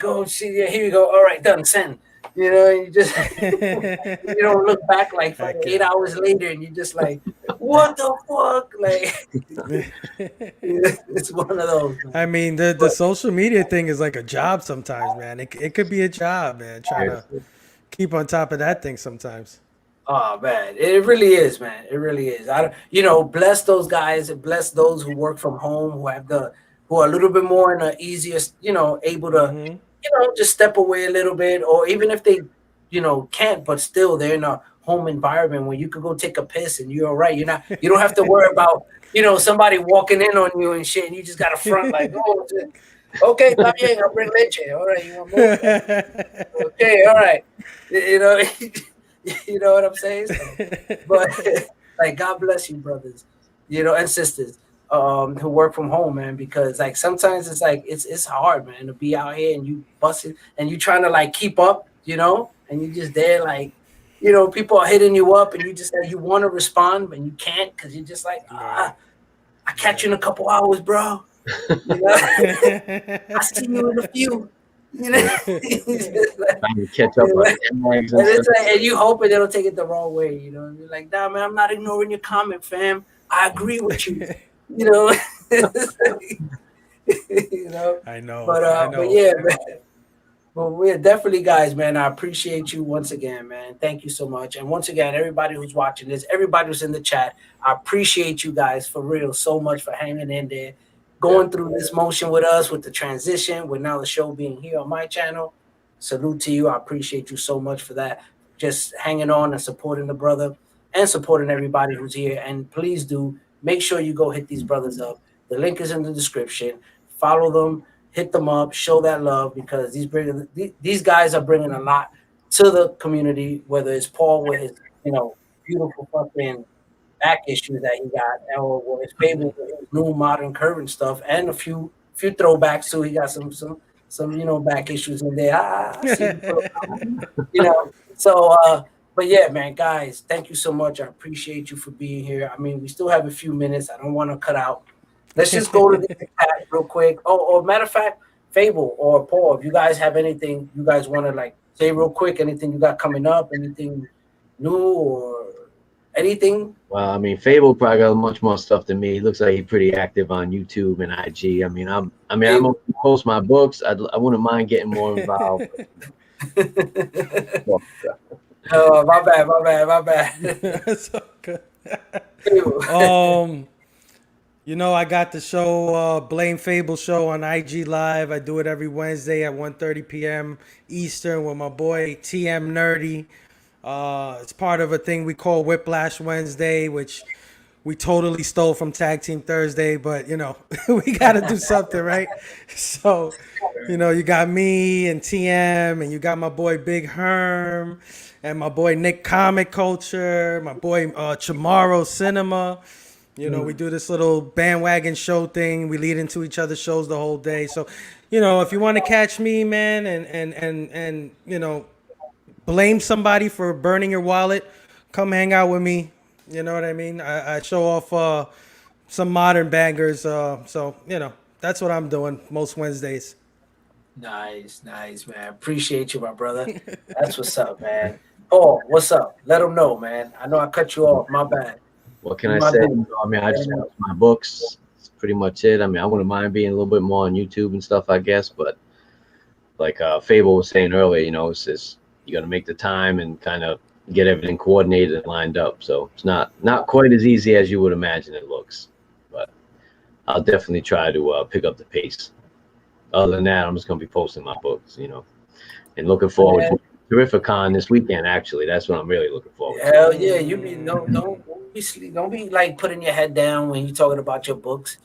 oh, shit, yeah, here you go. All right, done, send. You just you don't look back like 8 hours later and you're just like, what the fuck? Like it's one of those. Man. I mean, the social media thing is like a job sometimes, man. It could be a job, man. Trying to keep on top of that thing sometimes. Oh man, it really is, man. It really is. Bless those guys and bless those who work from home, who have the who are a little bit more in the easiest, able to, just step away a little bit, or even if they, can't, but still they're in a home environment where you could go take a piss and you're all right. You don't have to worry about, somebody walking in on you and shit, and you just got to front like, oh, okay, está bien, I'll bring leche. All right, you want milk? Okay, all right. You know, you know what I'm saying? So, but like, God bless you, brothers, and sisters, who work from home, man, because like sometimes it's like it's hard, man, to be out here and you busting and you trying to like keep up, and you just there like, people are hitting you up and you just like you want to respond but you can't because you're just like, I catch you in a couple hours, bro. I see you in a few. Trying to catch up and you hoping they don't take it the wrong way, You're like, nah, man, I'm not ignoring your comment, fam. I agree with you. I know. But yeah, man. Well, we're definitely, guys, man. I appreciate you once again, man. Thank you so much. And once again, everybody who's watching this, everybody who's in the chat, I appreciate you guys for real so much for hanging in there, going through this motion with us, with the transition, with now the show being here on my channel. Salute to you. I appreciate you so much for that. Just hanging on and supporting the brother and supporting everybody who's here. And please do make sure you go hit these brothers up. The link is in the description. Follow them. Hit them up, show that love, because these guys are bringing a lot to the community. Whether it's Paul with his beautiful fucking back issues that he got, or it's Fable with his new modern current stuff, and a few throwbacks too. He got some back issues in there. I see, So, but yeah, man, guys, thank you so much. I appreciate you for being here. I mean, we still have a few minutes. I don't want to cut out. Let's just go to the chat real quick. Oh, matter of fact, Fable or Paul, if you guys have anything you guys want to like say real quick, anything you got coming up, anything new or anything? Well, I mean, Fable probably got much more stuff than me. He looks like he's pretty active on YouTube and IG. I mean, I'm gonna post my books. I wouldn't mind getting more involved. Oh, my bad. It's okay. I got the show, Blame Fable show on IG Live. I do it every Wednesday at 1:30 p.m. Eastern with my boy TM Nerdy. It's part of a thing we call Whiplash Wednesday, which we totally stole from Tag Team Thursday, but, we got to do something, right? So, you got me and TM, and you got my boy Big Herm, and my boy Nick Comic Culture, my boy Chamorro Cinema. We do this little bandwagon show thing. We lead into each other's shows the whole day. So, if you want to catch me, man, and blame somebody for burning your wallet, come hang out with me. You know what I mean? I show off some modern bangers. So, that's what I'm doing most Wednesdays. Nice, man. Appreciate you, my brother. That's what's up, man. Oh, what's up? Let them know, man. I know I cut you off. My bad. What can I say? I mean, I just got my books. That's pretty much it. I mean, I wouldn't mind being a little bit more on YouTube and stuff, I guess. But like Fable was saying earlier, it's just you got to make the time and kind of get everything coordinated and lined up. So it's not quite as easy as you would imagine it looks. But I'll definitely try to pick up the pace. Other than that, I'm just going to be posting my books, and looking forward to Terrificon this weekend. Actually, that's what I'm really looking forward to. Hell yeah, don't be like putting your head down when you're talking about your books.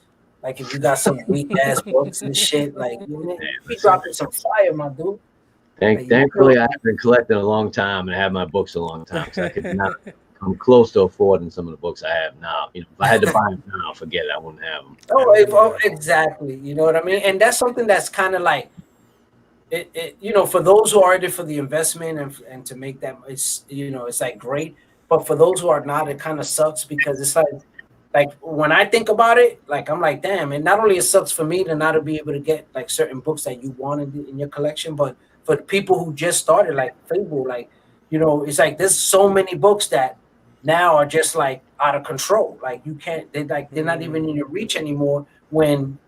Like if you got some weak ass books and shit, like you be dropping some fire, my dude. Thankfully, I have been collecting a long time and I have my books a long time, so I could not come close to affording some of the books I have now. If I had to buy them now, forget it, I wouldn't have them. Oh, exactly. You know what I mean? And that's something that's kind of like it. For those who are in it for the investment and to make that, it's like great. But for those who are not, it kind of sucks because it's like when I think about it, like I'm like, damn. And not only it sucks for me to not be able to get like certain books that you wanted in your collection, but for the people who just started, like Fable, like it's like there's so many books that now are just like out of control. Like you can't. They're not even in your reach anymore. When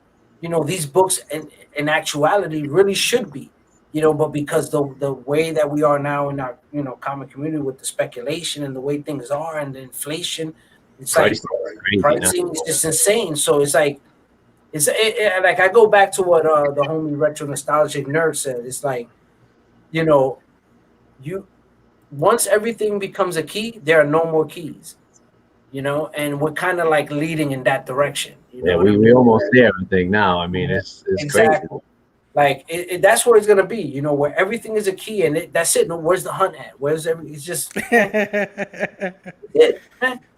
these books in actuality really should be. But because the way that we are now in our comic community with the speculation and the way things are and the inflation, it's like pricing is just insane. So it's like Like I go back to what the homie Retro Nostalgic Nerd said. It's like, you know, you once everything becomes a key, there are no more keys. You know, and we're kind of like leading in that direction. You know Yeah, what I we mean? almost there, I think now. I mean, it's crazy. Exactly. Like that's where it's gonna be. You know, where everything is a key, and that's it. No, where's the hunt at? Where's every? It's just it.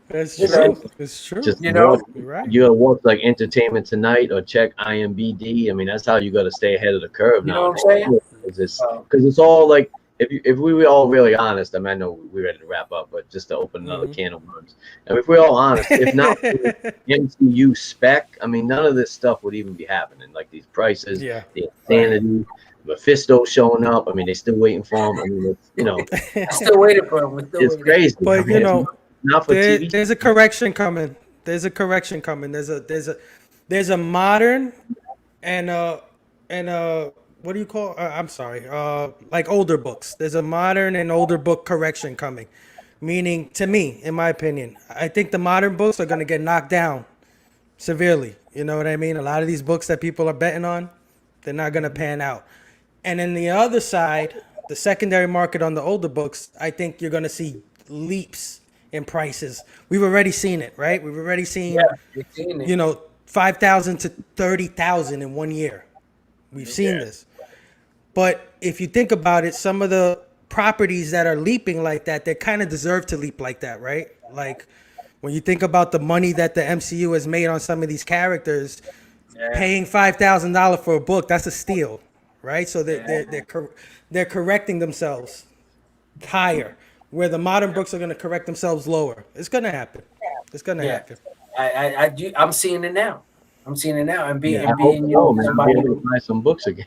That's You true. know, It's true. Just You know, watch, You're right. you gotta watch like Entertainment Tonight or check IMBD. I mean, that's how you gotta stay ahead of the curve You now. know what I'm saying? Because it's all like if we were all really honest. I mean, I know we're ready to wrap up, but just to open another can of worms. And if we're all honest, if not for MCU spec, I mean, none of this stuff would even be happening. Like these prices, Yeah. the insanity, Mephisto showing up. I mean, they're still waiting for him. I mean, it's, you know, Still waiting for him. We're still it's waiting. crazy. I But mean, you it's know, not for TV. there's a correction coming. There's a correction coming. There's a modern and what do you call? I'm sorry. Like older books. There's a modern and older book correction coming. Meaning, to me, in my opinion, I think the modern books are gonna get knocked down severely. You know what I mean? A lot of these books that people are betting on, they're not gonna pan out. And then the other side, the secondary market on the older books, I think you're gonna see leaps in prices. We've already seen it, right? We've already seen, Yeah, we've seen it. you know, 5,000 to 30,000 in 1 year. We've seen this. But if you think about it, some of the properties that are leaping like that, they kind of deserve to leap like that, right? Like when you think about the money that the MCU has made on some of these characters, paying $5,000 for a book, that's a steal, right? So they're correcting themselves higher, where the modern books are going to correct themselves lower. It's going to happen. It's going to happen. I'm seeing it now. I'm seeing it now. And I hope being, you so, know, man. I'll somebody. be able to buy some books again.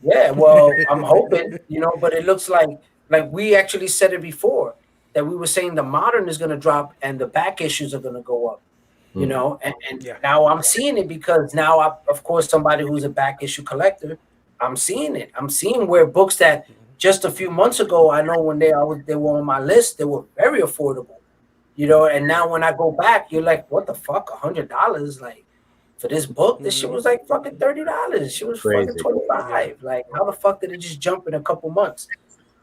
Yeah, well, I'm hoping, you know, but it looks like we actually said it before that we were saying the modern is going to drop and the back issues are going to go up, you know, and now I'm seeing it because now, of course, somebody who's a back issue collector, I'm seeing it. I'm seeing where books that just a few months ago, I know when they were on my list, they were very affordable, you know, and now when I go back, you're like, what the fuck, $100, like. For this book, this shit was like fucking $30. She was Crazy. fucking 25. Like, how the fuck did it just jump in a couple months?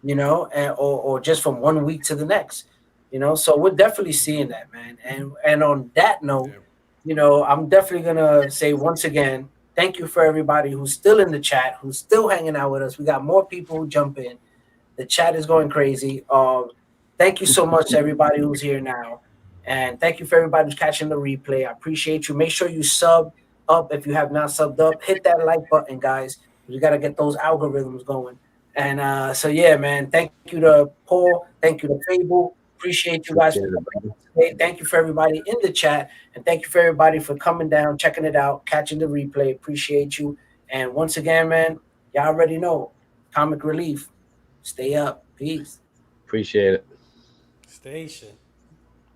You know, or just from 1 week to the next. You know, so we're definitely seeing that, man. And on that note, you know, I'm definitely gonna say once again, thank you for everybody who's still in the chat, who's still hanging out with us. We got more people who jump in. The chat is going crazy. Thank you so much to everybody who's here now. And thank you for everybody who's catching the replay. I appreciate you. Make sure you sub up if you have not subbed up. Hit that like button, guys. We got to get those algorithms going. And so, yeah, man, thank you to Paul. Thank you to Fable. Appreciate you guys. Thank you for everybody in the chat. And thank you for everybody for coming down, checking it out, catching the replay. Appreciate you. And once again, man, y'all already know, Comic Relief. Stay up. Peace. Appreciate it. Station.